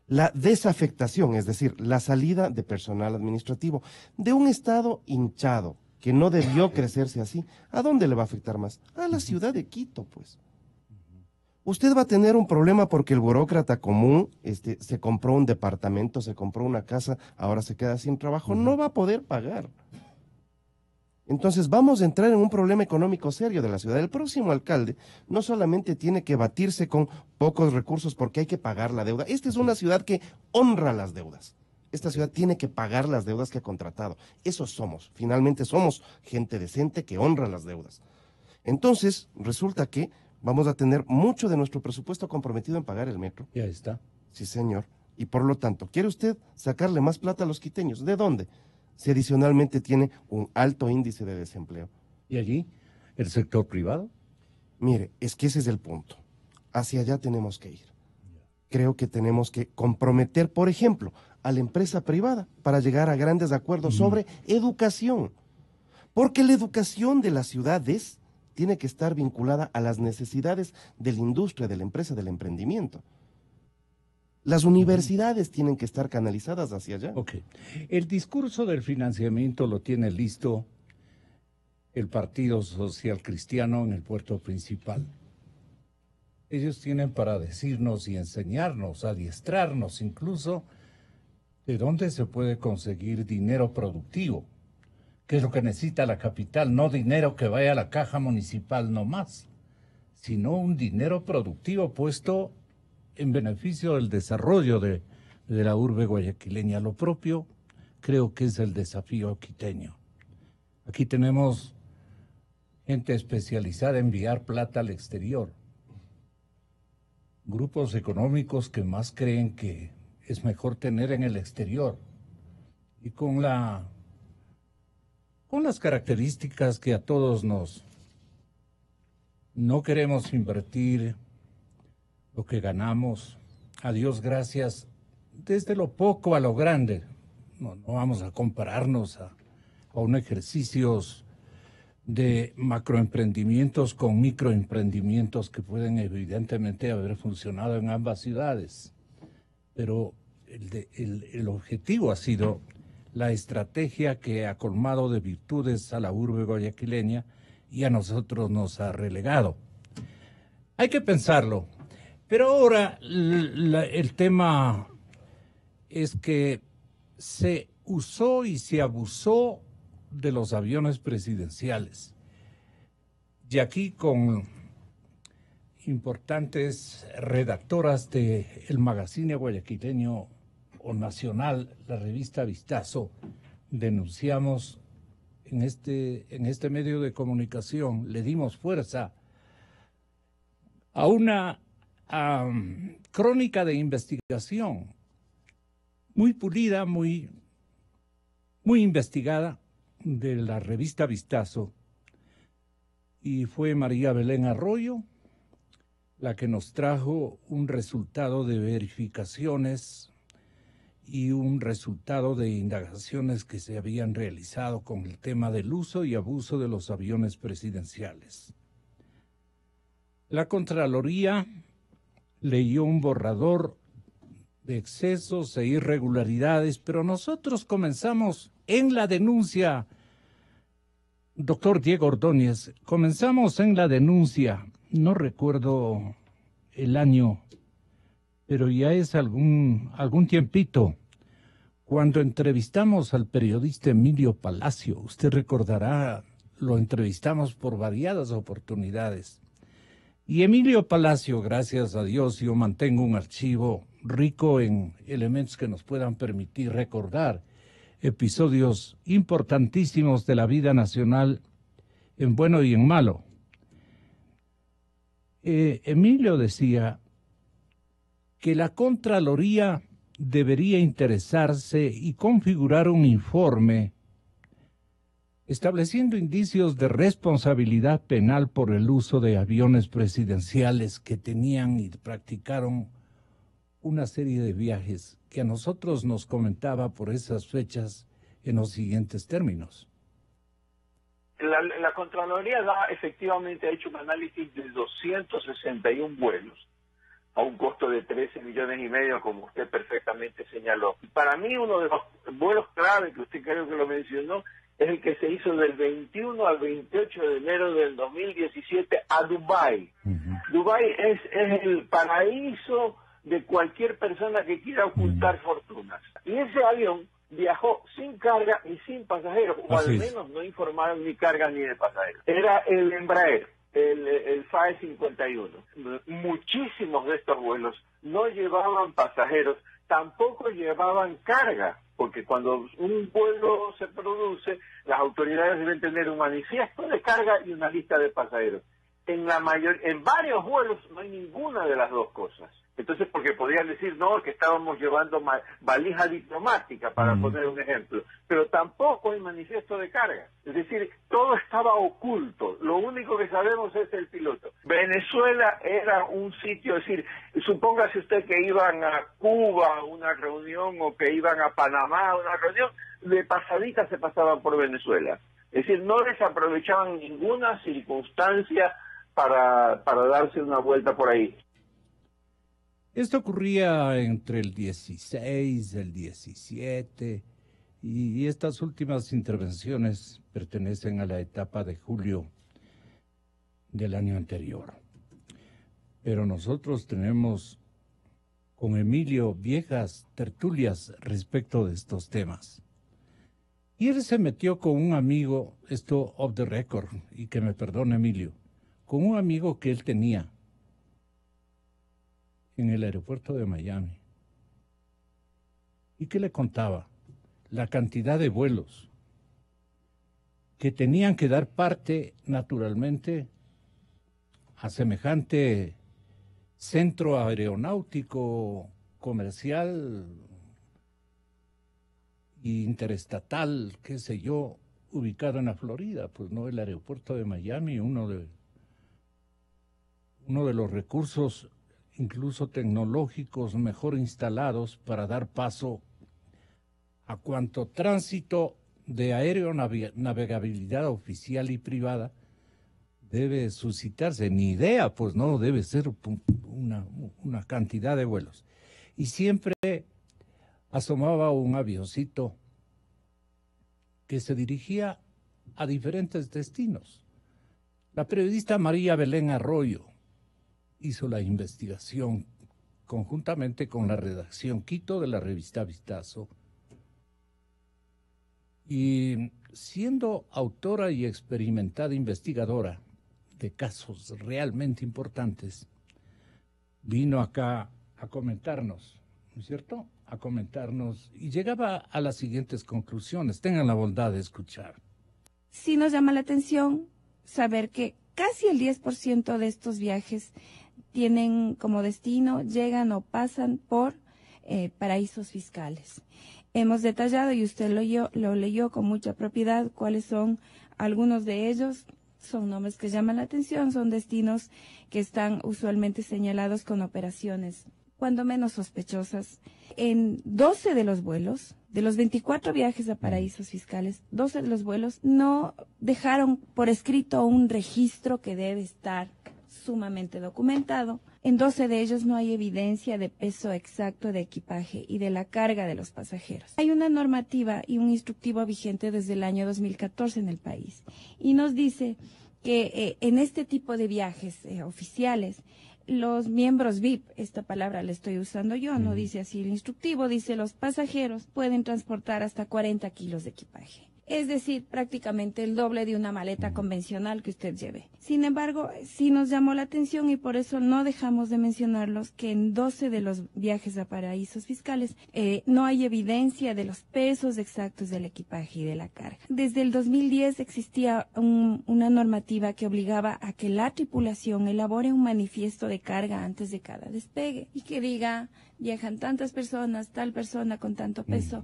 La desafectación, es decir, la salida de personal administrativo de un estado hinchado, que no debió crecerse así, ¿a dónde le va a afectar más? A la ciudad de Quito, pues. Usted va a tener un problema porque el burócrata común se compró un departamento, se compró una casa, ahora se queda sin trabajo, no va a poder pagar. Entonces vamos a entrar en un problema económico serio de la ciudad. El próximo alcalde no solamente tiene que batirse con pocos recursos porque hay que pagar la deuda. Esta es una ciudad que honra las deudas. Esta ciudad tiene que pagar las deudas que ha contratado. Eso somos. Finalmente somos gente decente que honra las deudas. Entonces resulta que vamos a tener mucho de nuestro presupuesto comprometido en pagar el metro. Ya está. Sí, señor. Y por lo tanto, ¿quiere usted sacarle más plata a los quiteños? ¿De dónde? Si adicionalmente tiene un alto índice de desempleo. ¿Y allí el sector privado? Mire, es que ese es el punto. Hacia allá tenemos que ir. Creo que tenemos que comprometer, por ejemplo, a la empresa privada para llegar a grandes acuerdos sobre educación. Porque la educación de las ciudades tiene que estar vinculada a las necesidades de la industria, de la empresa, del emprendimiento. Las universidades tienen que estar canalizadas hacia allá. Ok. El discurso del financiamiento lo tiene listo el Partido Social Cristiano en el puerto principal. Ellos tienen para decirnos y enseñarnos, adiestrarnos incluso, de dónde se puede conseguir dinero productivo, que es lo que necesita la capital, no dinero que vaya a la caja municipal nomás, sino un dinero productivo puesto en beneficio del desarrollo de la urbe guayaquileña. Lo propio creo que es el desafío quiteño. Aquí tenemos gente especializada en enviar plata al exterior, grupos económicos que más creen que es mejor tener en el exterior y con las características que a todos no queremos invertir lo que ganamos, a Dios gracias, desde lo poco a lo grande. No vamos a compararnos a un ejercicios de macroemprendimientos con microemprendimientos que pueden evidentemente haber funcionado en ambas ciudades. Pero el objetivo ha sido la estrategia que ha colmado de virtudes a la urbe guayaquileña y a nosotros nos ha relegado. Hay que pensarlo. Pero ahora el tema es que se usó y se abusó de los aviones presidenciales. Y aquí con importantes redactoras del magazine guayaquileño o nacional, la revista Vistazo, denunciamos en este medio de comunicación, le dimos fuerza a una crónica de investigación muy pulida, muy investigada de la revista Vistazo, y fue María Belén Arroyo la que nos trajo un resultado de verificaciones y un resultado de indagaciones que se habían realizado con el tema del uso y abuso de los aviones presidenciales. La Contraloría leyó un borrador de excesos e irregularidades, pero nosotros comenzamos en la denuncia, doctor Diego Ordóñez, comenzamos en la denuncia, no recuerdo el año, pero ya es algún tiempito, cuando entrevistamos al periodista Emilio Palacio. Usted recordará, lo entrevistamos por variadas oportunidades. Y Emilio Palacio, gracias a Dios, yo mantengo un archivo rico en elementos que nos puedan permitir recordar episodios importantísimos de la vida nacional en bueno y en malo. Emilio decía que la Contraloría debería interesarse y configurar un informe estableciendo indicios de responsabilidad penal por el uso de aviones presidenciales que tenían y practicaron una serie de viajes que a nosotros nos comentaba por esas fechas en los siguientes términos. La Contraloría efectivamente ha hecho un análisis de 261 vuelos a un costo de 13 millones y medio, como usted perfectamente señaló. Y para mí uno de los vuelos clave, que usted creo que lo mencionó, es el que se hizo del 21 al 28 de enero del 2017 a Dubái. Dubái es el paraíso de cualquier persona que quiera ocultar fortunas. Y ese avión viajó sin carga y sin pasajeros, o al menos no informaron ni carga ni de pasajeros. Era el Embraer, el FAE 51. Muchísimos de estos vuelos no llevaban pasajeros, tampoco llevaban carga, porque cuando un vuelo se produce, las autoridades deben tener un manifiesto de carga y una lista de pasajeros. En varios vuelos no hay ninguna de las dos cosas. Entonces, porque podrían decir, no, que estábamos llevando valija diplomática, para poner un ejemplo, pero tampoco hay manifiesto de carga. Es decir, todo estaba oculto. Lo único que sabemos es el piloto. Venezuela era un sitio, es decir, supóngase usted que iban a Cuba a una reunión o que iban a Panamá a una reunión, de pasadita se pasaban por Venezuela. Es decir, no desaprovechaban ninguna circunstancia para darse una vuelta por ahí. Esto ocurría entre el 16, el 17, y estas últimas intervenciones pertenecen a la etapa de julio del año anterior. Pero nosotros tenemos con Emilio viejas tertulias respecto de estos temas. Y él se metió con un amigo, esto off the record, y que me perdone Emilio, con un amigo que él tenía en el aeropuerto de Miami, y que le contaba la cantidad de vuelos que tenían que dar parte naturalmente a semejante centro aeronáutico, comercial e interestatal, qué sé yo, ubicado en la Florida, pues no, el aeropuerto de Miami, uno de los recursos incluso tecnológicos mejor instalados para dar paso a cuanto tránsito de aeronavegabilidad oficial y privada debe suscitarse. Ni idea, pues no, debe ser una cantidad de vuelos. Y siempre asomaba un avioncito que se dirigía a diferentes destinos. La periodista María Belén Arroyo hizo la investigación conjuntamente con la redacción Quito de la revista Vistazo, y siendo autora y experimentada investigadora de casos realmente importantes, vino acá a comentarnos, ¿no es cierto? A comentarnos, y llegaba a las siguientes conclusiones. Tengan la bondad de escuchar. Sí nos llama la atención saber que casi el 10% de estos viajes tienen como destino, llegan o pasan por paraísos fiscales. Hemos detallado, y usted lo leyó con mucha propiedad, cuáles son algunos de ellos. Son nombres que llaman la atención, son destinos que están usualmente señalados con operaciones cuando menos sospechosas. En 12 de los vuelos, de los 24 viajes a paraísos fiscales, 12 de los vuelos no dejaron por escrito un registro que debe estar sumamente documentado. En 12 de ellos no hay evidencia de peso exacto de equipaje y de la carga de los pasajeros. Hay una normativa y un instructivo vigente desde el año 2014 en el país, y nos dice que en este tipo de viajes oficiales, los miembros VIP, esta palabra la estoy usando yo, no dice así el instructivo, dice los pasajeros pueden transportar hasta 40 kilos de equipaje. Es decir, prácticamente el doble de una maleta convencional que usted lleve. Sin embargo, sí nos llamó la atención, y por eso no dejamos de mencionarlos, que en 12 de los viajes a paraísos fiscales no hay evidencia de los pesos exactos del equipaje y de la carga. Desde el 2010 existía una normativa que obligaba a que la tripulación elabore un manifiesto de carga antes de cada despegue y que diga, viajan tantas personas, tal persona con tanto peso,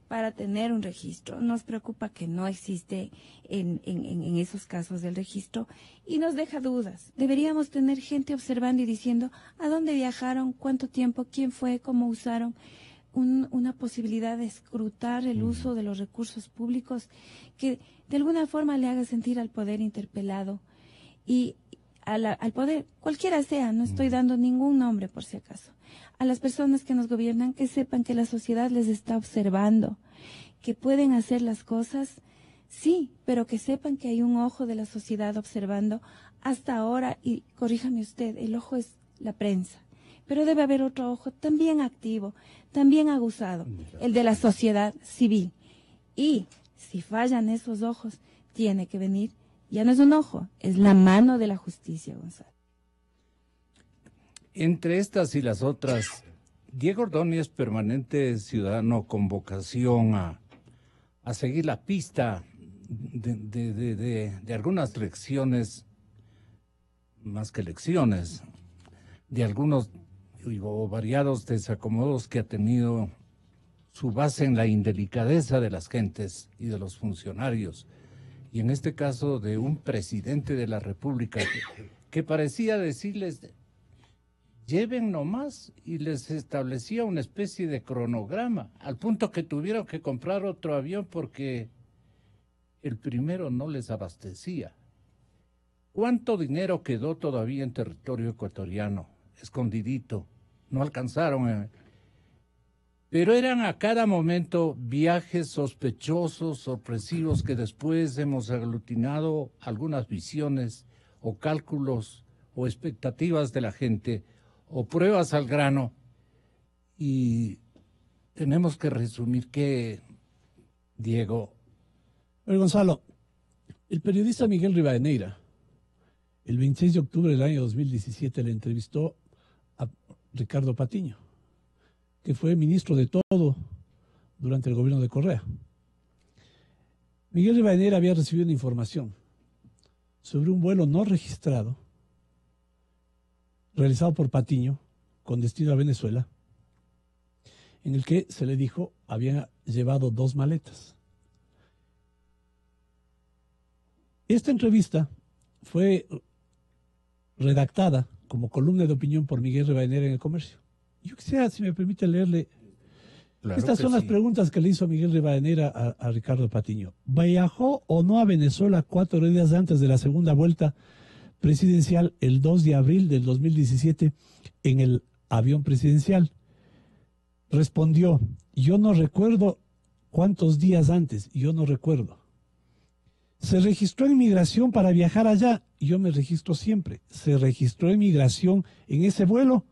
para tener un registro. Nos preocupa que no existe en esos casos del registro, y nos deja dudas. Deberíamos tener gente observando y diciendo a dónde viajaron, cuánto tiempo, quién fue, cómo usaron, una posibilidad de escrutar el uso de los recursos públicos que de alguna forma le haga sentir al poder interpelado, y al poder, cualquiera sea, no estoy dando ningún nombre por si acaso, a las personas que nos gobiernan, que sepan que la sociedad les está observando, que pueden hacer las cosas Sí, pero que sepan que hay un ojo de la sociedad observando hasta ahora, y corríjame usted, el ojo es la prensa, pero debe haber otro ojo también activo, también aguzado, el de la sociedad civil. Y si fallan esos ojos, tiene que venir, ya no es un ojo, es la mano de la justicia, Gonzalo. Entre estas y las otras, Diego Ordóñez, permanente ciudadano con vocación a seguir la pista de algunas lecciones, más que lecciones, de algunos o variados desacomodos que ha tenido su base en la indelicadeza de las gentes y de los funcionarios, y en este caso de un presidente de la República que parecía decirles, lleven nomás, y les establecía una especie de cronograma, al punto que tuvieron que comprar otro avión porque el primero no les abastecía. ¿Cuánto dinero quedó todavía en territorio ecuatoriano, escondidito? No alcanzaron. Pero eran a cada momento viajes sospechosos, sorpresivos, que después hemos aglutinado algunas visiones o cálculos o expectativas de la gente o pruebas al grano, y tenemos que resumir que, Diego. Oye, Gonzalo, el periodista Miguel Rivadeneira, el 26 de octubre del año 2017, le entrevistó a Ricardo Patiño, que fue ministro de todo durante el gobierno de Correa. Miguel Rivadeneira había recibido una información sobre un vuelo no registrado realizado por Patiño con destino a Venezuela, en el que se le dijo había llevado 2 maletas. Esta entrevista fue redactada como columna de opinión por Miguel Rivadeneira en El Comercio. Yo quisiera, si me permite, leerle. Claro, estas son las preguntas que le hizo Miguel Rivadeneira a Ricardo Patiño. ¿Viajó o no a Venezuela 4 días antes de la segunda vuelta presidencial el 2 de abril del 2017 en el avión presidencial? Respondió, yo no recuerdo cuántos días antes, yo no recuerdo. ¿Se registró en migración para viajar allá? Yo me registro siempre. ¿Se registró en migración en ese vuelo?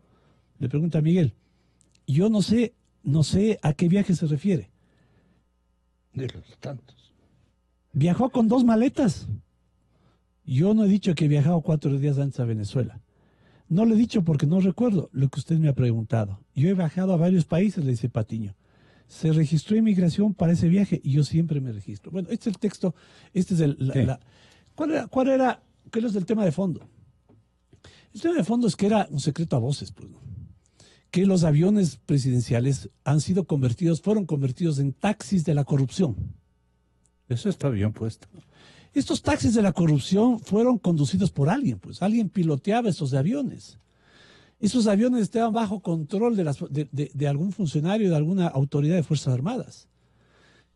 Le pregunta a Miguel. Yo no sé a qué viaje se refiere. De los tantos. ¿Viajó con 2 maletas? Yo no he dicho que he viajado 4 días antes a Venezuela. No lo he dicho porque no recuerdo lo que usted me ha preguntado. Yo he viajado a varios países, le dice Patiño. Se registró inmigración para ese viaje y yo siempre me registro. Bueno, este es el texto, este es ¿cuál es el tema de fondo? El tema de fondo es que era un secreto a voces, pues, ¿no? Que los aviones presidenciales fueron convertidos en taxis de la corrupción. Eso está bien puesto. Estos taxis de la corrupción fueron conducidos por alguien, pues alguien piloteaba esos aviones. Esos aviones estaban bajo control de algún funcionario, de alguna autoridad de Fuerzas Armadas.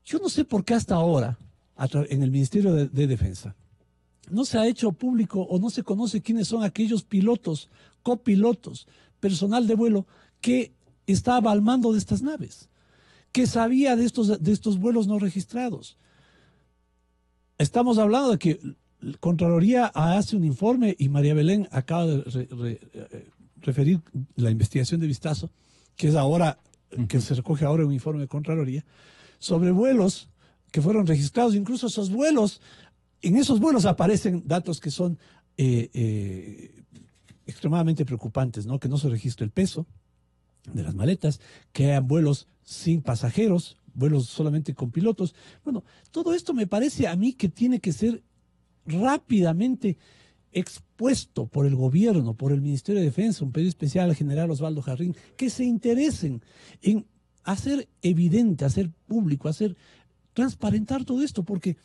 Yo no sé por qué hasta ahora, en el Ministerio de Defensa, no se ha hecho público o no se conoce quiénes son aquellos pilotos, copilotos, personal de vuelo que estaba al mando de estas naves, que sabía de estos vuelos no registrados. Estamos hablando de que Contraloría hace un informe y María Belén acaba de referir la investigación de Vistazo, que es ahora, que se recoge ahora en un informe de Contraloría, sobre vuelos que fueron registrados. Incluso en esos vuelos aparecen datos que son extremadamente preocupantes, ¿no? Que no se registre el peso de las maletas, que hayan vuelos sin pasajeros, vuelos solamente con pilotos. Bueno, todo esto me parece a mí que tiene que ser rápidamente expuesto por el gobierno, por el Ministerio de Defensa, un pedido especial al general Osvaldo Jarrín, que se interesen en hacer evidente, hacer público, transparentar todo esto, porque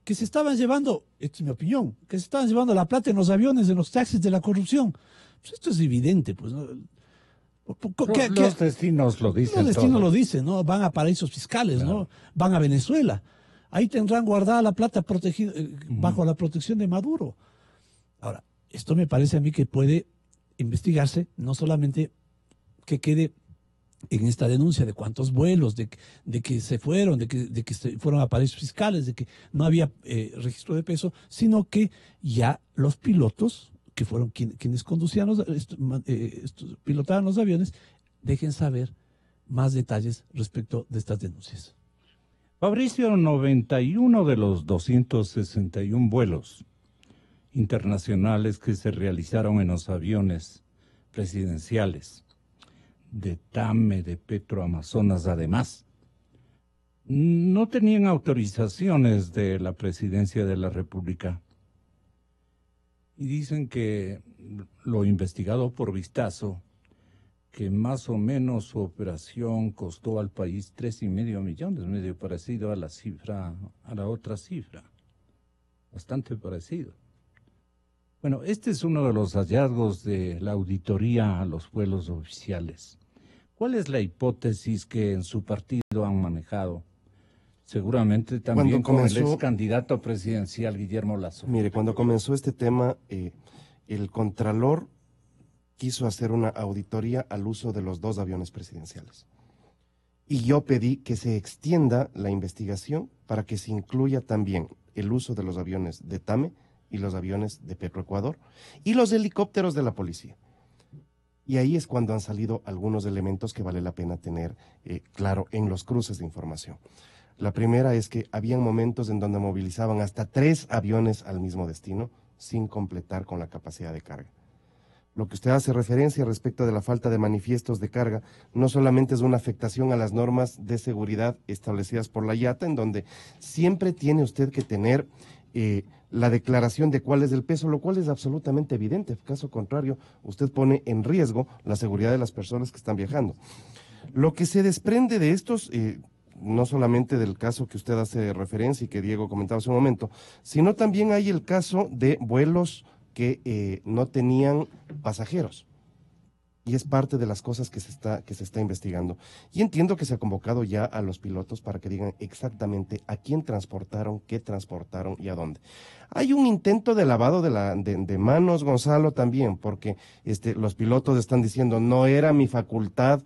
que se estaban llevando, esta es mi opinión, que se estaban llevando la plata en los aviones, en los taxis de la corrupción. Pues esto es evidente, pues, ¿no? Los destinos lo dicen. Los destinos lo dicen, ¿no? Van a paraísos fiscales, claro, ¿no? Van a Venezuela. Ahí tendrán guardada la plata protegida, bajo la protección de Maduro. Ahora, esto me parece a mí que puede investigarse, no solamente que quede en esta denuncia de cuántos vuelos, de que se fueron, de que se fueron a paraísos fiscales, de que no había registro de peso, sino que ya los pilotos, que fueron quienes conducían pilotaban los aviones, dejen saber más detalles respecto de estas denuncias. Fabricio, 91 de los 261 vuelos internacionales que se realizaron en los aviones presidenciales de TAME, de Petroamazonas, además, no tenían autorizaciones de la Presidencia de la República. Y dicen que lo investigado por Vistazo, que más o menos su operación costó al país 3,5 millones, medio parecido a la cifra, a la otra cifra, bastante parecido. Bueno, este es uno de los hallazgos de la auditoría a los vuelos oficiales. ¿Cuál es la hipótesis que en su partido han manejado? Seguramente también con el ex candidato presidencial Guillermo Lasso. Mire, cuando comenzó este tema, el Contralor quiso hacer una auditoría al uso de los 2 aviones presidenciales. Y yo pedí que se extienda la investigación para que se incluya también el uso de los aviones de TAME y los aviones de Petroecuador y los helicópteros de la policía. Y ahí es cuando han salido algunos elementos que vale la pena tener claro en los cruces de información. La primera es que habían momentos en donde movilizaban hasta 3 aviones al mismo destino sin completar con la capacidad de carga. Lo que usted hace referencia respecto de la falta de manifiestos de carga no solamente es una afectación a las normas de seguridad establecidas por la IATA, en donde siempre tiene usted que tener la declaración de cuál es el peso, lo cual es absolutamente evidente. Caso contrario, usted pone en riesgo la seguridad de las personas que están viajando. Lo que se desprende de estos, no solamente del caso que usted hace referencia y que Diego comentaba hace un momento, sino también hay el caso de vuelos que no tenían pasajeros. Y es parte de las cosas que se está investigando. Y entiendo que se ha convocado ya a los pilotos para que digan exactamente a quién transportaron, qué transportaron y a dónde. Hay un intento de lavado de manos, Gonzalo, también, porque los pilotos están diciendo, no era mi facultad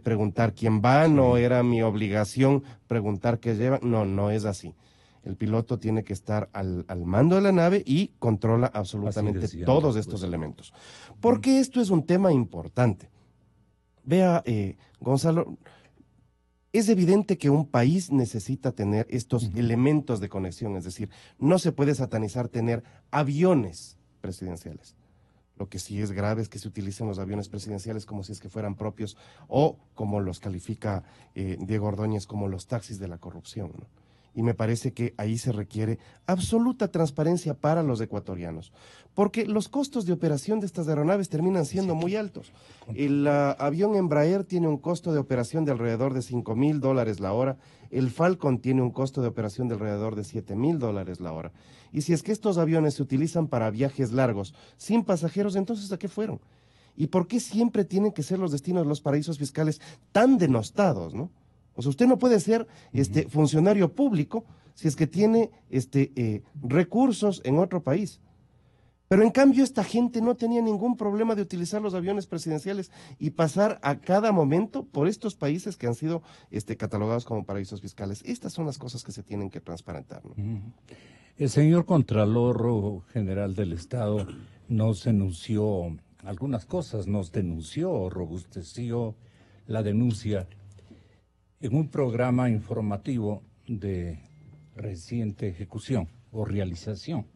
preguntar quién va, no era mi obligación preguntar qué llevan. No, no es así. El piloto tiene que estar al mando de la nave y controla absolutamente todos estos elementos. Porque esto es un tema importante. Vea, Gonzalo, es evidente que un país necesita tener estos elementos de conexión, es decir, no se puede satanizar tener aviones presidenciales. Lo que sí es grave es que se utilicen los aviones presidenciales como si es que fueran propios o como los califica Diego Ordóñez como los taxis de la corrupción, ¿no? Y me parece que ahí se requiere absoluta transparencia para los ecuatorianos, porque los costos de operación de estas aeronaves terminan siendo muy altos. El avión Embraer tiene un costo de operación de alrededor de $5,000 la hora, el Falcon tiene un costo de operación de alrededor de $7,000 la hora. Y si es que estos aviones se utilizan para viajes largos, sin pasajeros, entonces ¿a qué fueron? ¿Y por qué siempre tienen que ser los destinos de los paraísos fiscales tan denostados, no? O sea, usted no puede ser funcionario público si es que tiene recursos en otro país. Pero en cambio esta gente no tenía ningún problema de utilizar los aviones presidenciales y pasar a cada momento por estos países que han sido catalogados como paraísos fiscales. Estas son las cosas que se tienen que transparentar, ¿no? El señor Contralor General del Estado nos denunció algunas cosas, robusteció la denuncia en un programa informativo de reciente ejecución o realización.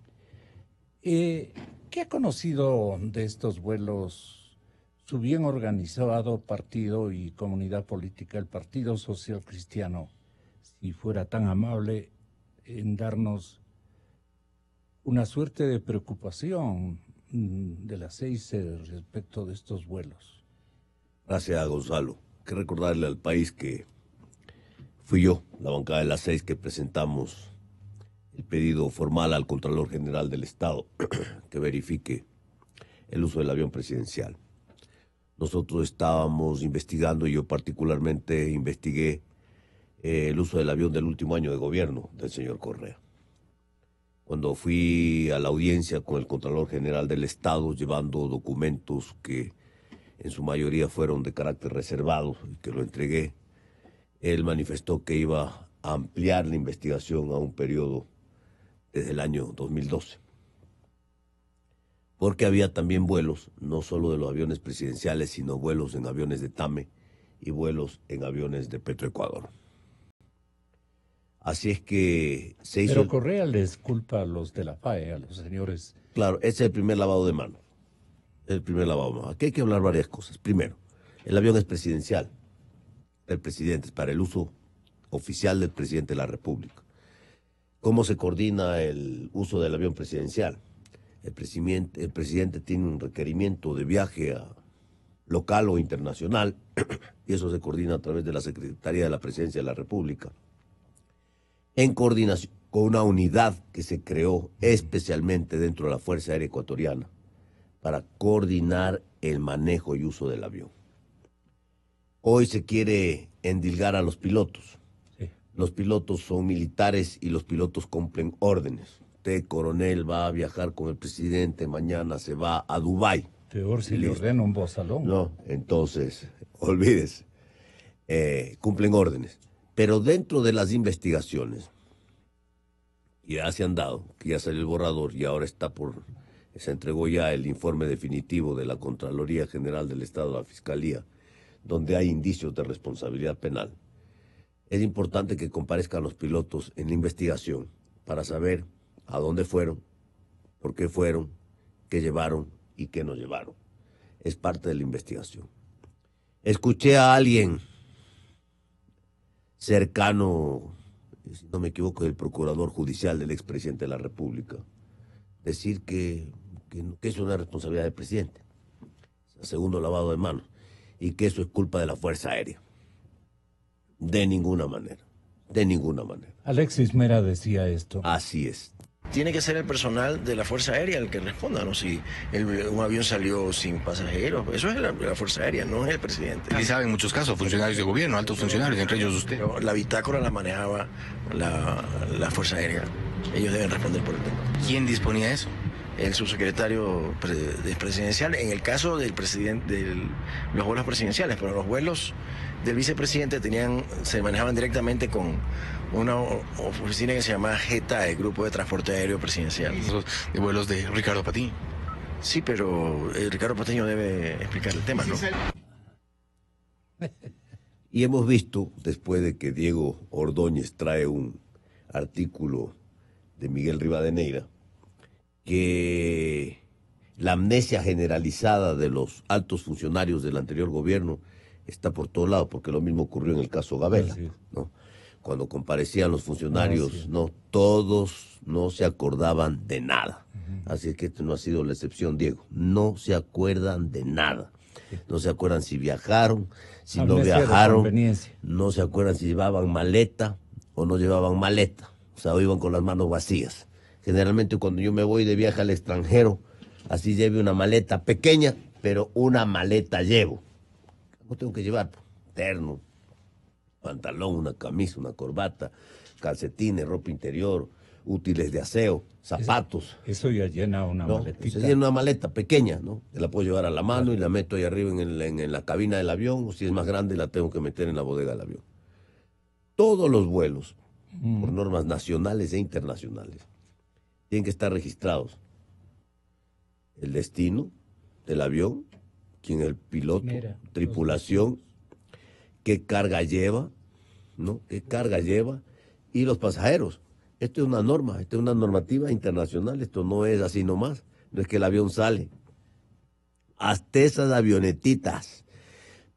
¿Qué ha conocido de estos vuelos su bien organizado partido y comunidad política, el Partido Social Cristiano, si fuera tan amable en darnos una suerte de preocupación de la CICE respecto de estos vuelos? Gracias, Gonzalo. Hay que recordarle al país que fui yo, la bancada de las 6, que presentamos el pedido formal al Contralor General del Estado que verifique el uso del avión presidencial. Nosotros estábamos investigando, y yo particularmente investigué el uso del avión del último año de gobierno del señor Correa. Cuando fui a la audiencia con el Contralor General del Estado llevando documentos que en su mayoría fueron de carácter reservado, y que lo entregué, él manifestó que iba a ampliar la investigación a un periodo desde el año 2012. Porque había también vuelos, no solo de los aviones presidenciales, sino vuelos en aviones de TAME y vuelos en aviones de Petroecuador. Así es que se hizo... Pero Correa les culpa a los de la FAE, a los señores. Claro, ese es el primer lavado de manos. El primer lavado de manos. Aquí hay que hablar varias cosas. Primero, el avión es presidencial. El presidente es para el uso oficial del presidente de la República. ¿Cómo se coordina el uso del avión presidencial? El presidente tiene un requerimiento de viaje local o internacional, y eso se coordina a través de la Secretaría de la Presidencia de la República, en coordinación con una unidad que se creó especialmente dentro de la Fuerza Aérea Ecuatoriana para coordinar el manejo y uso del avión. Hoy se quiere endilgar a los pilotos. Sí. Los pilotos son militares y los pilotos cumplen órdenes. Usted, coronel, va a viajar con el presidente, mañana se va a Dubái. Peor si le ordena un bozalón. No, entonces, olvídese. Cumplen órdenes. Pero dentro de las investigaciones, ya se han dado, que ya salió el borrador y ahora se entregó ya el informe definitivo de la Contraloría General del Estado de la Fiscalía, donde hay indicios de responsabilidad penal. Es importante que comparezcan los pilotos en la investigación para saber a dónde fueron, por qué fueron, qué llevaron y qué no llevaron. Es parte de la investigación. Escuché a alguien cercano, si no me equivoco, del procurador judicial del expresidente de la República, decir que es una responsabilidad del presidente, segundo lavado de manos, y que eso es culpa de la Fuerza Aérea. De ninguna manera, de ninguna manera. Alexis Mera decía esto. Así es. Tiene que ser el personal de la Fuerza Aérea el que responda, ¿no? Si un avión salió sin pasajeros, eso es la Fuerza Aérea, no es el presidente. Y sabe en muchos casos, funcionarios de gobierno, altos funcionarios, entre ellos usted. Pero la bitácora la manejaba la Fuerza Aérea. Ellos deben responder por el tema. ¿Quién disponía eso? El subsecretario presidencial, en el caso del presidente, los vuelos presidenciales, pero los vuelos del vicepresidente se manejaban directamente con una oficina que se llama GETA, el Grupo de Transporte Aéreo Presidencial. Esos de vuelos de Ricardo Patiño. Sí, pero Ricardo Patiño debe explicar el tema, ¿no? Y hemos visto, después de que Diego Ordóñez trae un artículo de Miguel Rivadeneira, que la amnesia generalizada de los altos funcionarios del anterior gobierno está por todos lados, porque lo mismo ocurrió en el caso Gabela, ¿no? Cuando comparecían los funcionarios, todos no se acordaban de nada. Así es que esto no ha sido la excepción, Diego. No se acuerdan de nada. No se acuerdan si viajaron, si no viajaron. No se acuerdan si llevaban maleta o no llevaban maleta. O sea, iban con las manos vacías. Generalmente cuando yo me voy de viaje al extranjero, así lleve una maleta pequeña, pero una maleta llevo. No tengo que llevar terno, pantalón, una camisa, una corbata, calcetines, ropa interior, útiles de aseo, zapatos. Eso ya llena una maletita. Se llena una maleta pequeña, ¿no? La puedo llevar a la mano y la meto ahí arriba en la cabina del avión, o si es más grande la tengo que meter en la bodega del avión. Todos los vuelos, por normas nacionales e internacionales, tienen que estar registrados. El destino del avión, quién es el piloto, tripulación, qué carga lleva, ¿no? Qué carga lleva, y los pasajeros. Esto es una norma, esto es una normativa internacional, esto no es así nomás, no es que el avión sale. Hasta esas avionetitas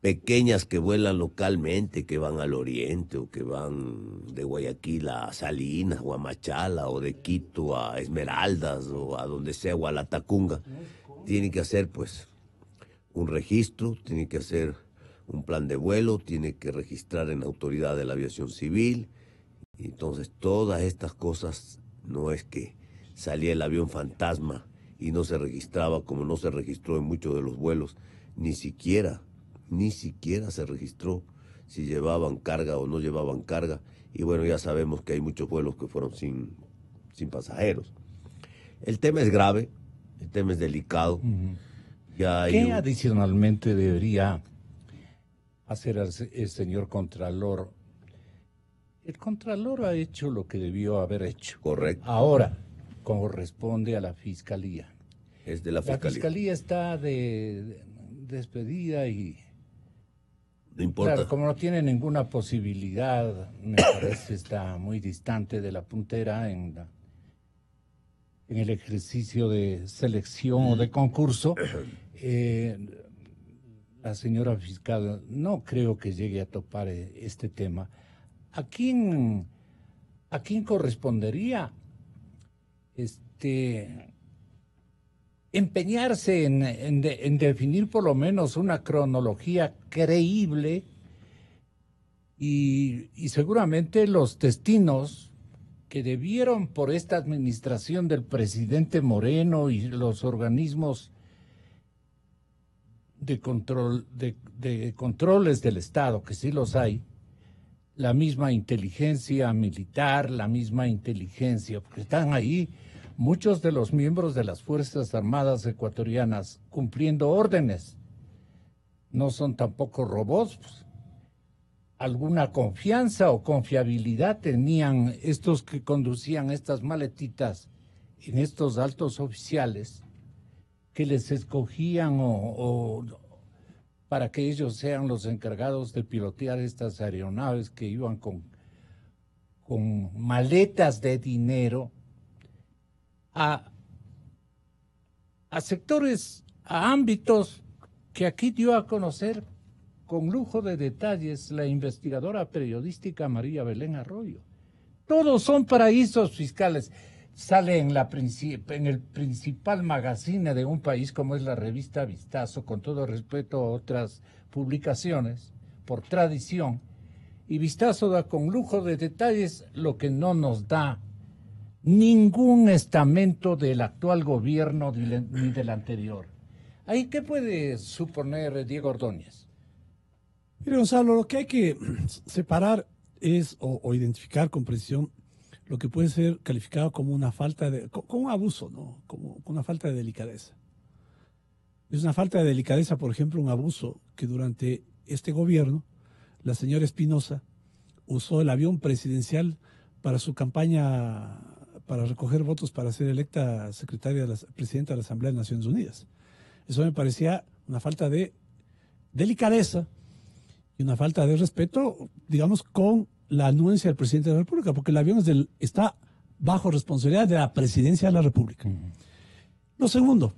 pequeñas que vuelan localmente, que van al oriente o que van de Guayaquil a Salinas o a Machala o de Quito a Esmeraldas o a donde sea o a La Tacunga, tienen que hacer pues un registro, tienen que hacer un plan de vuelo, tienen que registrar en la autoridad de la aviación civil. Entonces todas estas cosas, no es que salía el avión fantasma y no se registraba como no se registró en muchos de los vuelos, ni siquiera se registró si llevaban carga o no llevaban carga. Y bueno, ya sabemos que hay muchos vuelos que fueron sin pasajeros. El tema es grave, el tema es delicado. Ya hay ¿Qué adicionalmente debería hacer el señor Contralor? El Contralor ha hecho lo que debió haber hecho. Correcto. Ahora corresponde a la Fiscalía. Es de la La Fiscalía. Fiscalía está despedida y... No importa. Claro, como no tiene ninguna posibilidad, me parece está muy distante de la puntera en el ejercicio de selección o de concurso. La señora fiscal no creo que llegue a topar este tema. ¿A quién correspondería empeñarse en definir por lo menos una cronología creíble y seguramente los destinos que debieron por esta administración del presidente Moreno y los organismos de controles del Estado, que sí los hay, la misma inteligencia militar, la misma inteligencia, porque están ahí muchos de los miembros de las Fuerzas Armadas ecuatorianas cumpliendo órdenes. No son tampoco robots. Alguna confianza o confiabilidad tenían estos que conducían estas maletitas en estos altos oficiales que les escogían o para que ellos sean los encargados de pilotear estas aeronaves que iban con maletas de dinero a sectores, a ámbitos que aquí dio a conocer con lujo de detalles la investigadora periodística María Belén Arroyo. Todos son paraísos fiscales. Sale en el principal magazine de un país como es la revista Vistazo, con todo respeto a otras publicaciones, por tradición, y Vistazo da con lujo de detalles lo que no nos da ningún estamento del actual gobierno ni del anterior. ¿Ahí qué puede suponer Diego Ordóñez? Mire, Gonzalo, lo que hay que separar es o identificar con precisión lo que puede ser calificado como una falta como un abuso, ¿no? Como una falta de delicadeza. Es una falta de delicadeza, por ejemplo, un abuso que durante este gobierno la señora Espinosa usó el avión presidencial para su campaña para recoger votos para ser electa presidenta de la Asamblea de Naciones Unidas. Eso me parecía una falta de delicadeza y una falta de respeto, digamos, con la anuencia del presidente de la República, porque el avión está bajo responsabilidad de la presidencia de la República. Lo segundo,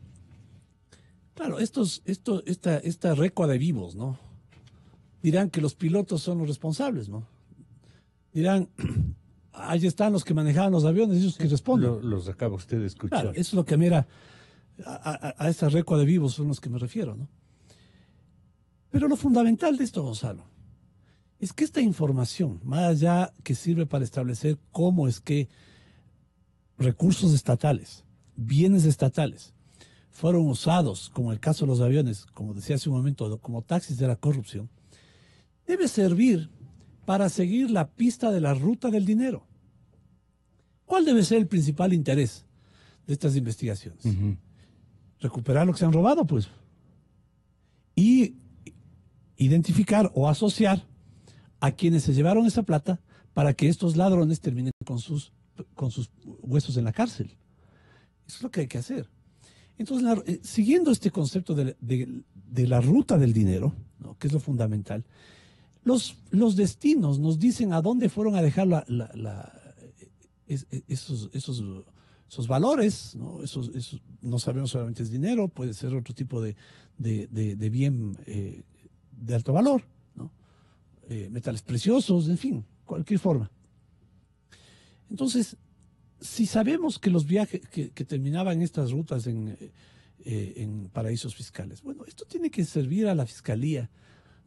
claro, esta recua de vivos, ¿no? Dirán que los pilotos son los responsables, ¿no? Dirán, ahí están los que manejaban los aviones, ellos que responden. Los acaba usted de escuchar. Claro, eso es lo que mira, a esta recua de vivos son los que me refiero, ¿no? Pero lo fundamental de esto, Gonzalo, es que esta información, más allá que sirve para establecer cómo es que recursos estatales, bienes estatales, fueron usados, como el caso de los aviones, como decía hace un momento, como taxis de la corrupción, debe servir para seguir la pista de la ruta del dinero. ¿Cuál debe ser el principal interés de estas investigaciones? Recuperar lo que se han robado, pues. Y identificar o asociar a quienes se llevaron esa plata para que estos ladrones terminen con sus huesos en la cárcel. Eso es lo que hay que hacer. Entonces, siguiendo este concepto de la ruta del dinero, ¿no?, que es lo fundamental, los destinos nos dicen a dónde fueron a dejar esos valores, ¿no? No sabemos solamente es dinero, puede ser otro tipo de bien de alto valor, ¿no? Metales preciosos, en fin, cualquier forma. Entonces, si sabemos que los viajes que terminaban estas rutas en paraísos fiscales, bueno, esto tiene que servir a la Fiscalía,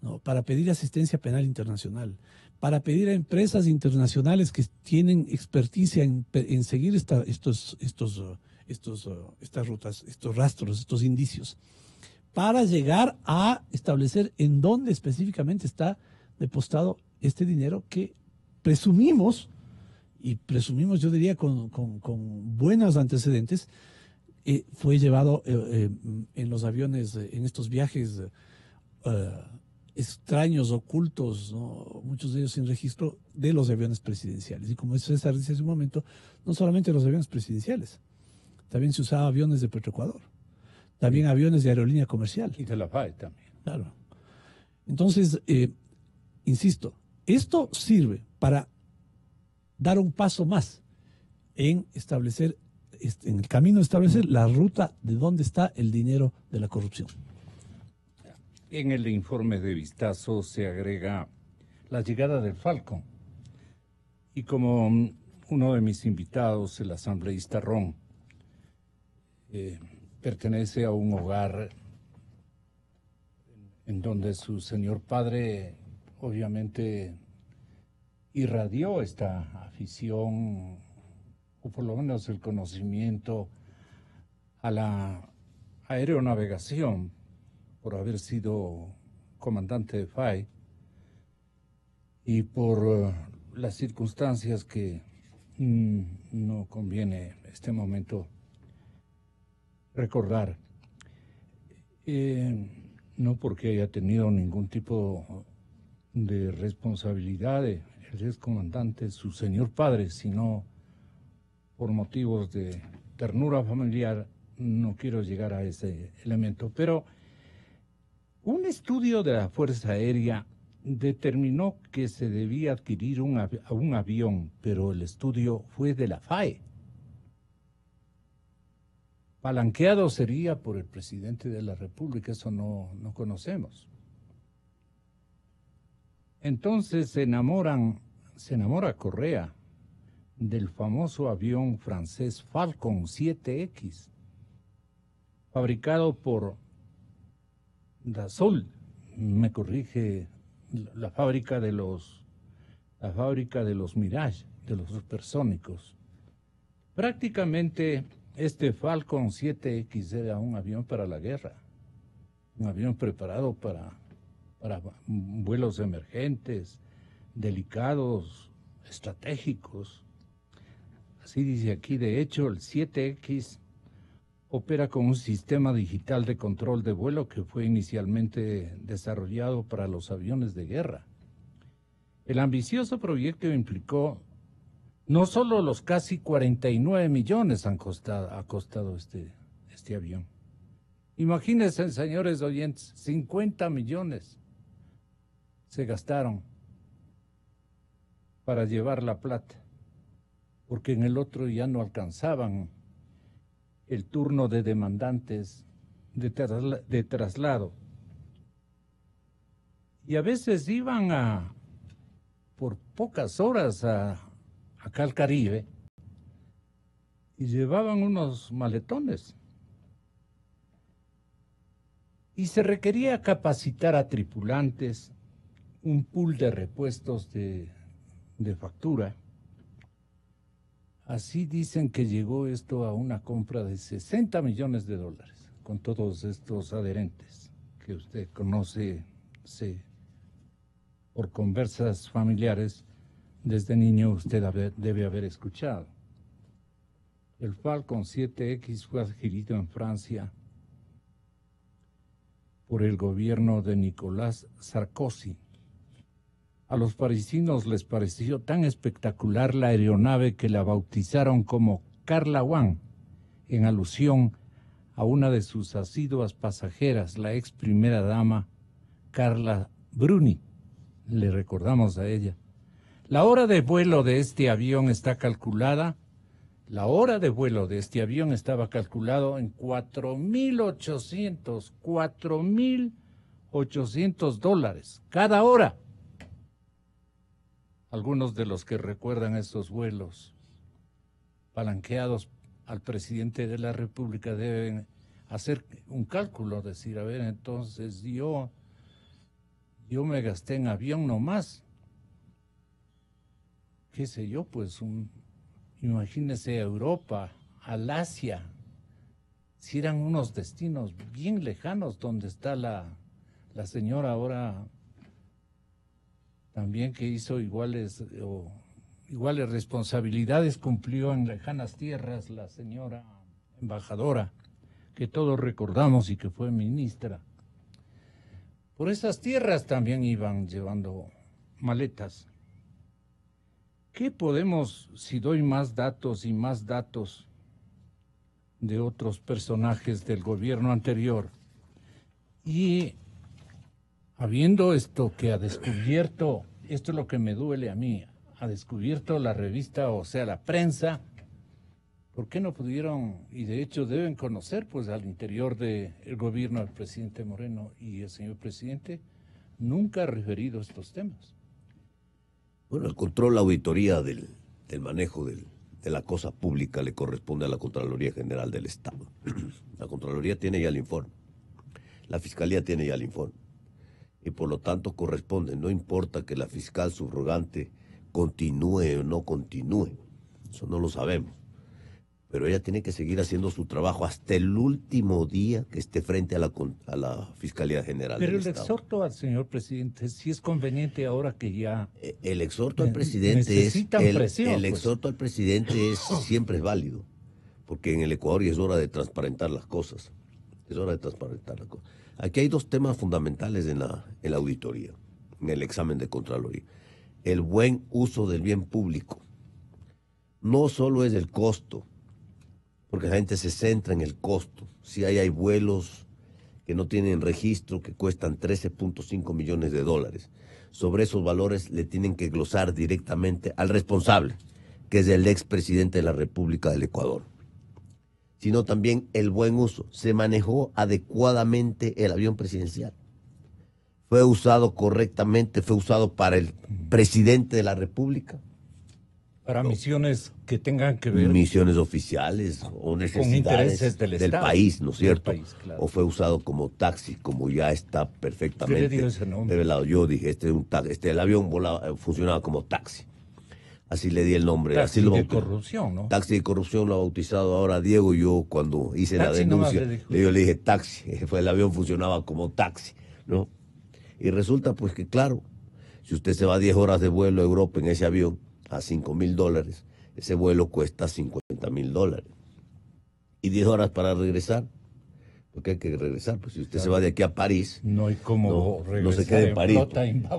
¿no?, para pedir asistencia penal internacional, para pedir a empresas internacionales que tienen experticia en seguir estas rutas, estos rastros, estos indicios, para llegar a establecer en dónde específicamente está depositado este dinero que presumimos, yo diría con buenos antecedentes, fue llevado en los aviones, en estos viajes extraños, ocultos, ¿no? Muchos de ellos sin registro, de los aviones presidenciales. Y como César dice hace un momento, no solamente los aviones presidenciales, también se usaba aviones de Petroecuador, también aviones de aerolínea comercial. Y de la FAE también. Claro. Entonces, insisto, esto sirve para dar un paso más en establecer, en el camino de establecer la ruta de dónde está el dinero de la corrupción. En el informe de vistazo se agrega la llegada del Falcon. Y como uno de mis invitados, el asambleísta Ron, pertenece a un hogar en donde su señor padre obviamente irradió esta afición, o por lo menos el conocimiento a la aeronavegación, por haber sido comandante de FAE y por las circunstancias que no conviene en este momento recordar. No porque haya tenido ningún tipo de responsabilidad, él es comandante, su señor padre, sino por motivos de ternura familiar, no quiero llegar a ese elemento. Pero un estudio de la Fuerza Aérea determinó que se debía adquirir un avión, pero el estudio fue de la FAE. Palanqueado sería por el presidente de la República, eso no conocemos. Entonces se enamora Correa del famoso avión francés Falcon 7X, fabricado por Dassault, me corrige, la fábrica de los Mirage, de los supersónicos. Prácticamente este Falcon 7X era un avión para la guerra, un avión preparado para vuelos emergentes, delicados, estratégicos. Así dice aquí, de hecho, el 7X opera con un sistema digital de control de vuelo que fue inicialmente desarrollado para los aviones de guerra. El ambicioso proyecto implicó no solo los casi 49 millones ha costado este avión. Imagínense, señores oyentes, 50 millones se gastaron para llevar la plata, porque en el otro ya no alcanzaban el turno de demandantes de traslado. Y a veces iban por pocas horas acá al Caribe y llevaban unos maletones. Y se requería capacitar a tripulantes, un pool de repuestos de factura. Así dicen que llegó esto a una compra de $60 millones, con todos estos adherentes que usted conoce por conversas familiares. Desde niño usted debe haber escuchado. El Falcon 7X fue adquirido en Francia por el gobierno de Nicolas Sarkozy. A los parisinos les pareció tan espectacular la aeronave que la bautizaron como Carla One, en alusión a una de sus asiduas pasajeras, la ex primera dama Carla Bruni. Le recordamos a ella. La hora de vuelo de este avión estaba calculado en $4,800 cada hora. Algunos de los que recuerdan estos vuelos palanqueados al presidente de la República deben hacer un cálculo, decir, a ver, entonces yo me gasté en avión nomás, qué sé yo, pues imagínese Europa, al Asia, si eran unos destinos bien lejanos donde está la señora ahora también, que hizo iguales responsabilidades, cumplió en lejanas tierras la señora embajadora, que todos recordamos y que fue ministra, por esas tierras también iban llevando maletas. ¿Qué podemos, si doy más datos y más datos de otros personajes del gobierno anterior? Y habiendo esto que ha descubierto, esto es lo que me duele a mí, ha descubierto la revista, o sea, la prensa, ¿por qué no pudieron, y de hecho deben conocer, pues al interior del gobierno del presidente Moreno y el señor presidente, nunca ha referido estos temas? Bueno, el control, la auditoría del manejo de la cosa pública le corresponde a la Contraloría General del Estado. La Contraloría tiene ya el informe, la Fiscalía tiene ya el informe, y por lo tanto corresponde, no importa que la fiscal subrogante continúe o no continúe, eso no lo sabemos, pero ella tiene que seguir haciendo su trabajo hasta el último día que esté frente a la Fiscalía General del Estado. Pero el exhorto al señor presidente, si es conveniente ahora que ya... El exhorto al presidente exhorto al presidente siempre es válido, porque en el Ecuador ya es hora de transparentar las cosas. Es hora de transparentar las cosas. Aquí hay dos temas fundamentales en la auditoría, en el examen de Contraloría. El buen uso del bien público. No solo es el costo, porque la gente se centra en el costo. Si hay vuelos que no tienen registro, que cuestan 13.5 millones de dólares. Sobre esos valores le tienen que glosar directamente al responsable, que es el expresidente de la República del Ecuador. Sino también el buen uso. Se manejó adecuadamente el avión presidencial. Fue usado correctamente, fue usado para el presidente de la República. Para misiones que tengan que ver... Misiones oficiales o necesidades del país, ¿no es cierto? País, claro. O fue usado como taxi, como ya está perfectamente revelado. Yo dije, el avión funcionaba como taxi. Así le di el nombre. Taxi así de corrupción, ¿no? Taxi de corrupción lo ha bautizado ahora Diego. Yo cuando hice la denuncia, yo le dije taxi. El avión funcionaba como taxi, ¿no? Y resulta pues que claro, si usted se va 10 horas de vuelo a Europa en ese avión, a $5,000, ese vuelo cuesta $50,000. Y 10 horas para regresar, porque hay que regresar, pues si usted se va de aquí a París, no hay cómo regresar, no se quede en París,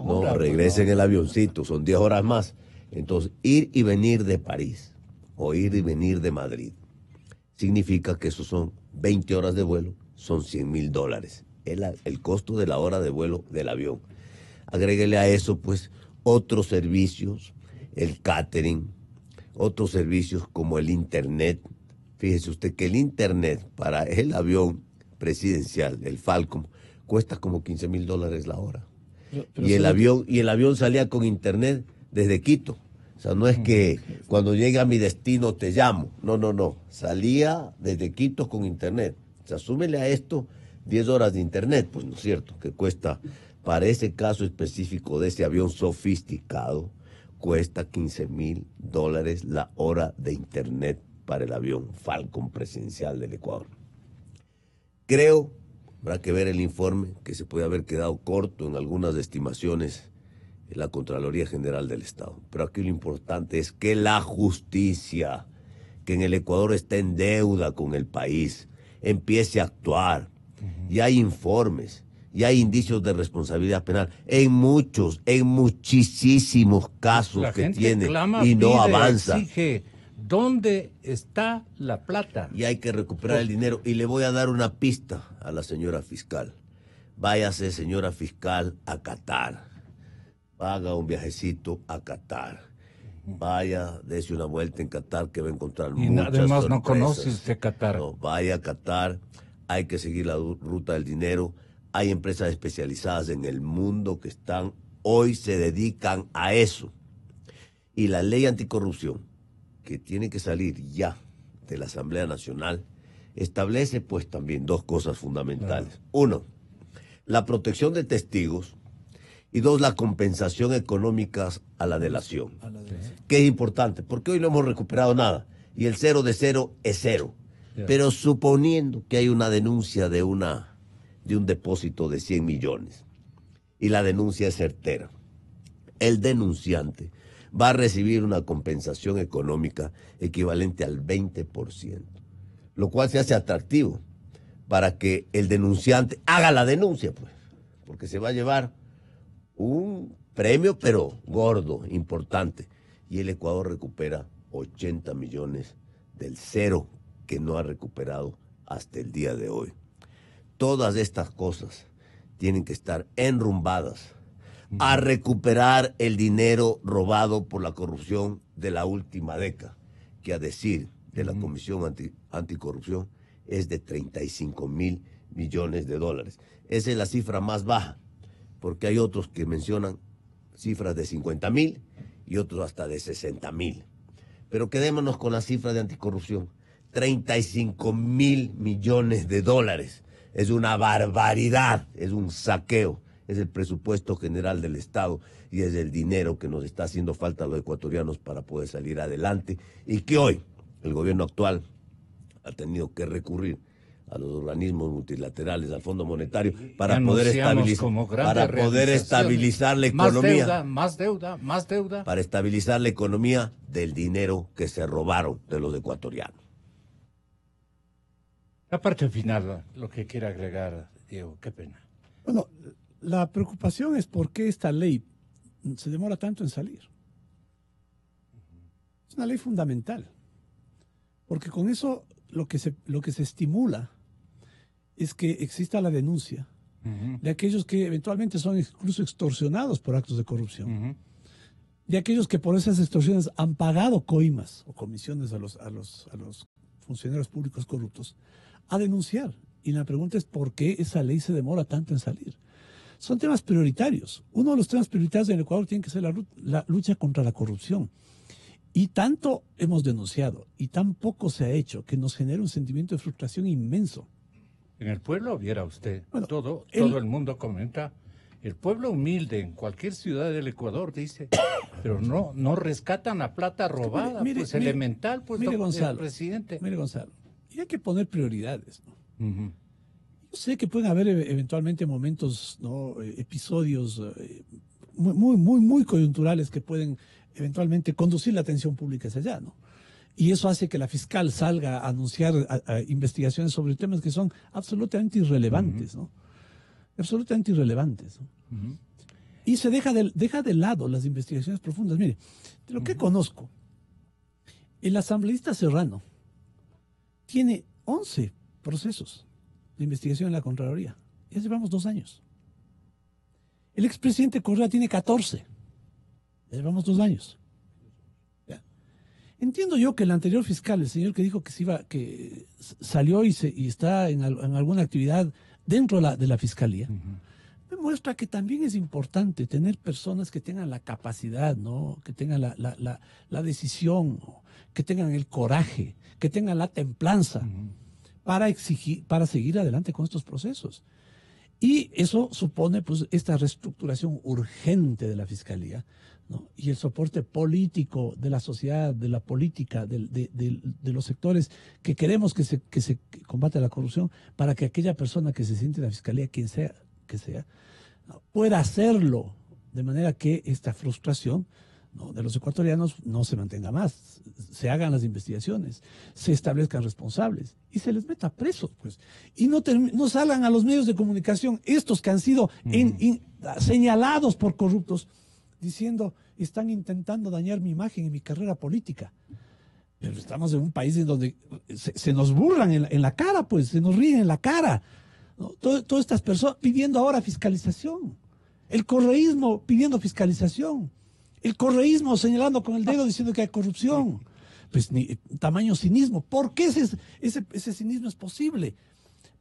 no, regrese en el avioncito, son 10 horas más. Entonces, ir y venir de París, o ir y venir de Madrid, significa que eso son 20 horas de vuelo, son $100,000. El costo de la hora de vuelo del avión. Agréguele a eso, pues, otros servicios, el catering, otros servicios como el internet. Fíjese usted que el internet para el avión presidencial, el Falcon, cuesta como $15,000 la hora. Y el avión salía con internet desde Quito. O sea, no es que cuando llegue a mi destino te llamo. No. Salía desde Quito con internet. O sea, súmele a esto 10 horas de internet, pues no es cierto, que cuesta, para ese caso específico de ese avión sofisticado, cuesta $15,000 la hora de internet para el avión Falcon presidencial del Ecuador. Creo, habrá que ver el informe, que se puede haber quedado corto en algunas estimaciones en la Contraloría General del Estado. Pero aquí lo importante es que la justicia, que en el Ecuador está en deuda con el país, empiece a actuar. Ya hay informes, ya hay indicios de responsabilidad penal en muchísimos casos la que tiene clama, y no avanza. Exige, ¿dónde está la plata? Y hay que recuperar el dinero. Y le voy a dar una pista a la señora fiscal. Váyase, señora fiscal, a Qatar. Haga un viajecito a Qatar. Vaya, dése una vuelta en Qatar que va a encontrar muchas además sorpresas. No conoce usted Qatar. No, vaya a Qatar, hay que seguir la ruta del dinero. Hay empresas especializadas en el mundo que hoy se dedican a eso. Y la ley anticorrupción, que tiene que salir ya de la Asamblea Nacional, establece pues también dos cosas fundamentales. Uno, la protección de testigos. Y dos, la compensación económica a la delación. Que es importante, porque hoy no hemos recuperado nada. Y el 0 de 0 es 0. Pero suponiendo que hay una denuncia de un depósito de 100 millones y la denuncia es certera, el denunciante va a recibir una compensación económica equivalente al 20%. lo cual se hace atractivo para que el denunciante haga la denuncia, pues, porque se va a llevar un premio, pero gordo, importante, y el Ecuador recupera 80 millones del cero que no ha recuperado hasta el día de hoy. Todas estas cosas tienen que estar enrumbadas a recuperar el dinero robado por la corrupción de la última década, que a decir de la Comisión Anticorrupción es de 35.000 millones de dólares. Esa es la cifra más baja, porque hay otros que mencionan cifras de 50.000 y otros hasta de 60.000. Pero quedémonos con la cifra de anticorrupción. 35.000 millones de dólares. Es una barbaridad, es un saqueo. Es el presupuesto general del Estado y es el dinero que nos está haciendo falta a los ecuatorianos para poder salir adelante, y que hoy el gobierno actual ha tenido que recurrir a los organismos multilaterales, al Fondo Monetario, para poder estabilizar la economía. Más deuda. Para estabilizar la economía del dinero que se robaron de los ecuatorianos. La parte final, lo que quiera agregar, Diego, qué pena. Bueno, la preocupación es por qué esta ley se demora tanto en salir. Es una ley fundamental, porque con eso lo que se estimula es que exista la denuncia de aquellos que eventualmente son incluso extorsionados por actos de corrupción, de aquellos que por esas extorsiones han pagado coimas o comisiones a los funcionarios públicos corruptos, a denunciar. Y la pregunta es por qué esa ley se demora tanto en salir. Son temas prioritarios. Uno de los temas prioritarios en el Ecuador tiene que ser la lucha contra la corrupción. Y tanto hemos denunciado y tan poco se ha hecho que nos genera un sentimiento de frustración inmenso. En el pueblo, viera usted, bueno, todo el mundo comenta, el pueblo humilde en cualquier ciudad del Ecuador dice, pero no rescatan la plata robada, elemental, pues, mire, Gonzalo, el presidente. Mire, Gonzalo, y hay que poner prioridades, ¿no? Yo sé que pueden haber eventualmente momentos, ¿no? Episodios muy coyunturales que pueden eventualmente conducir la atención pública hacia allá, ¿no? Y eso hace que la fiscal salga a anunciar investigaciones sobre temas que son absolutamente irrelevantes, ¿no? Absolutamente irrelevantes, ¿no? Y se deja de lado las investigaciones profundas. Mire, de lo que conozco, el asambleísta Serrano tiene 11 procesos de investigación en la Contraloría. Ya llevamos 2 años. El expresidente Correa tiene 14. Ya llevamos 2 años. ¿Ya? Entiendo yo que el anterior fiscal, el señor que dijo que salió y está en alguna actividad dentro de la fiscalía, demuestra que también es importante tener personas que tengan la capacidad, ¿no? Que tengan la decisión, ¿no? Que tengan el coraje, que tengan la templanza para seguir adelante con estos procesos. Y eso supone, pues, esta reestructuración urgente de la fiscalía, ¿no? Y el soporte político de la sociedad, de la política, de los sectores que queremos que se combate la corrupción, para que aquella persona que se siente en la fiscalía, quien sea que sea, ¿no? Pueda hacerlo, de manera que esta frustración, ¿no? De los ecuatorianos no se mantenga más, se hagan las investigaciones, se establezcan responsables y se les meta presos, pues, y no salgan a los medios de comunicación estos que han sido señalados por corruptos, diciendo, están intentando dañar mi imagen y mi carrera política. Pero estamos en un país en donde se nos burlan en la cara, pues, se nos ríen en la cara, ¿no? Todas estas personas pidiendo ahora fiscalización, el correísmo pidiendo fiscalización, el correísmo señalando con el dedo diciendo que hay corrupción. Pues tamaño cinismo. ¿Por qué ese cinismo es posible?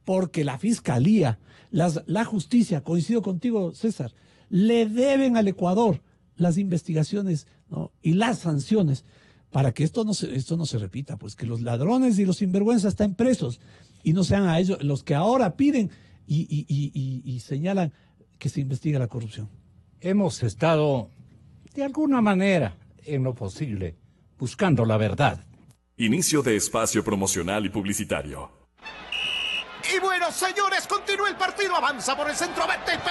Porque la fiscalía, la justicia, coincido contigo, César, le deben al Ecuador las investigaciones, ¿no? Y las sanciones para que esto no se repita, pues que los ladrones y los sinvergüenzas estén presos y no sean a ellos los que ahora piden y señalan que se investigue la corrupción. Hemos estado, de alguna manera, en lo posible, buscando la verdad. Inicio de espacio promocional y publicitario. Y bueno, señores, continúa el partido, avanza por el centro, vete el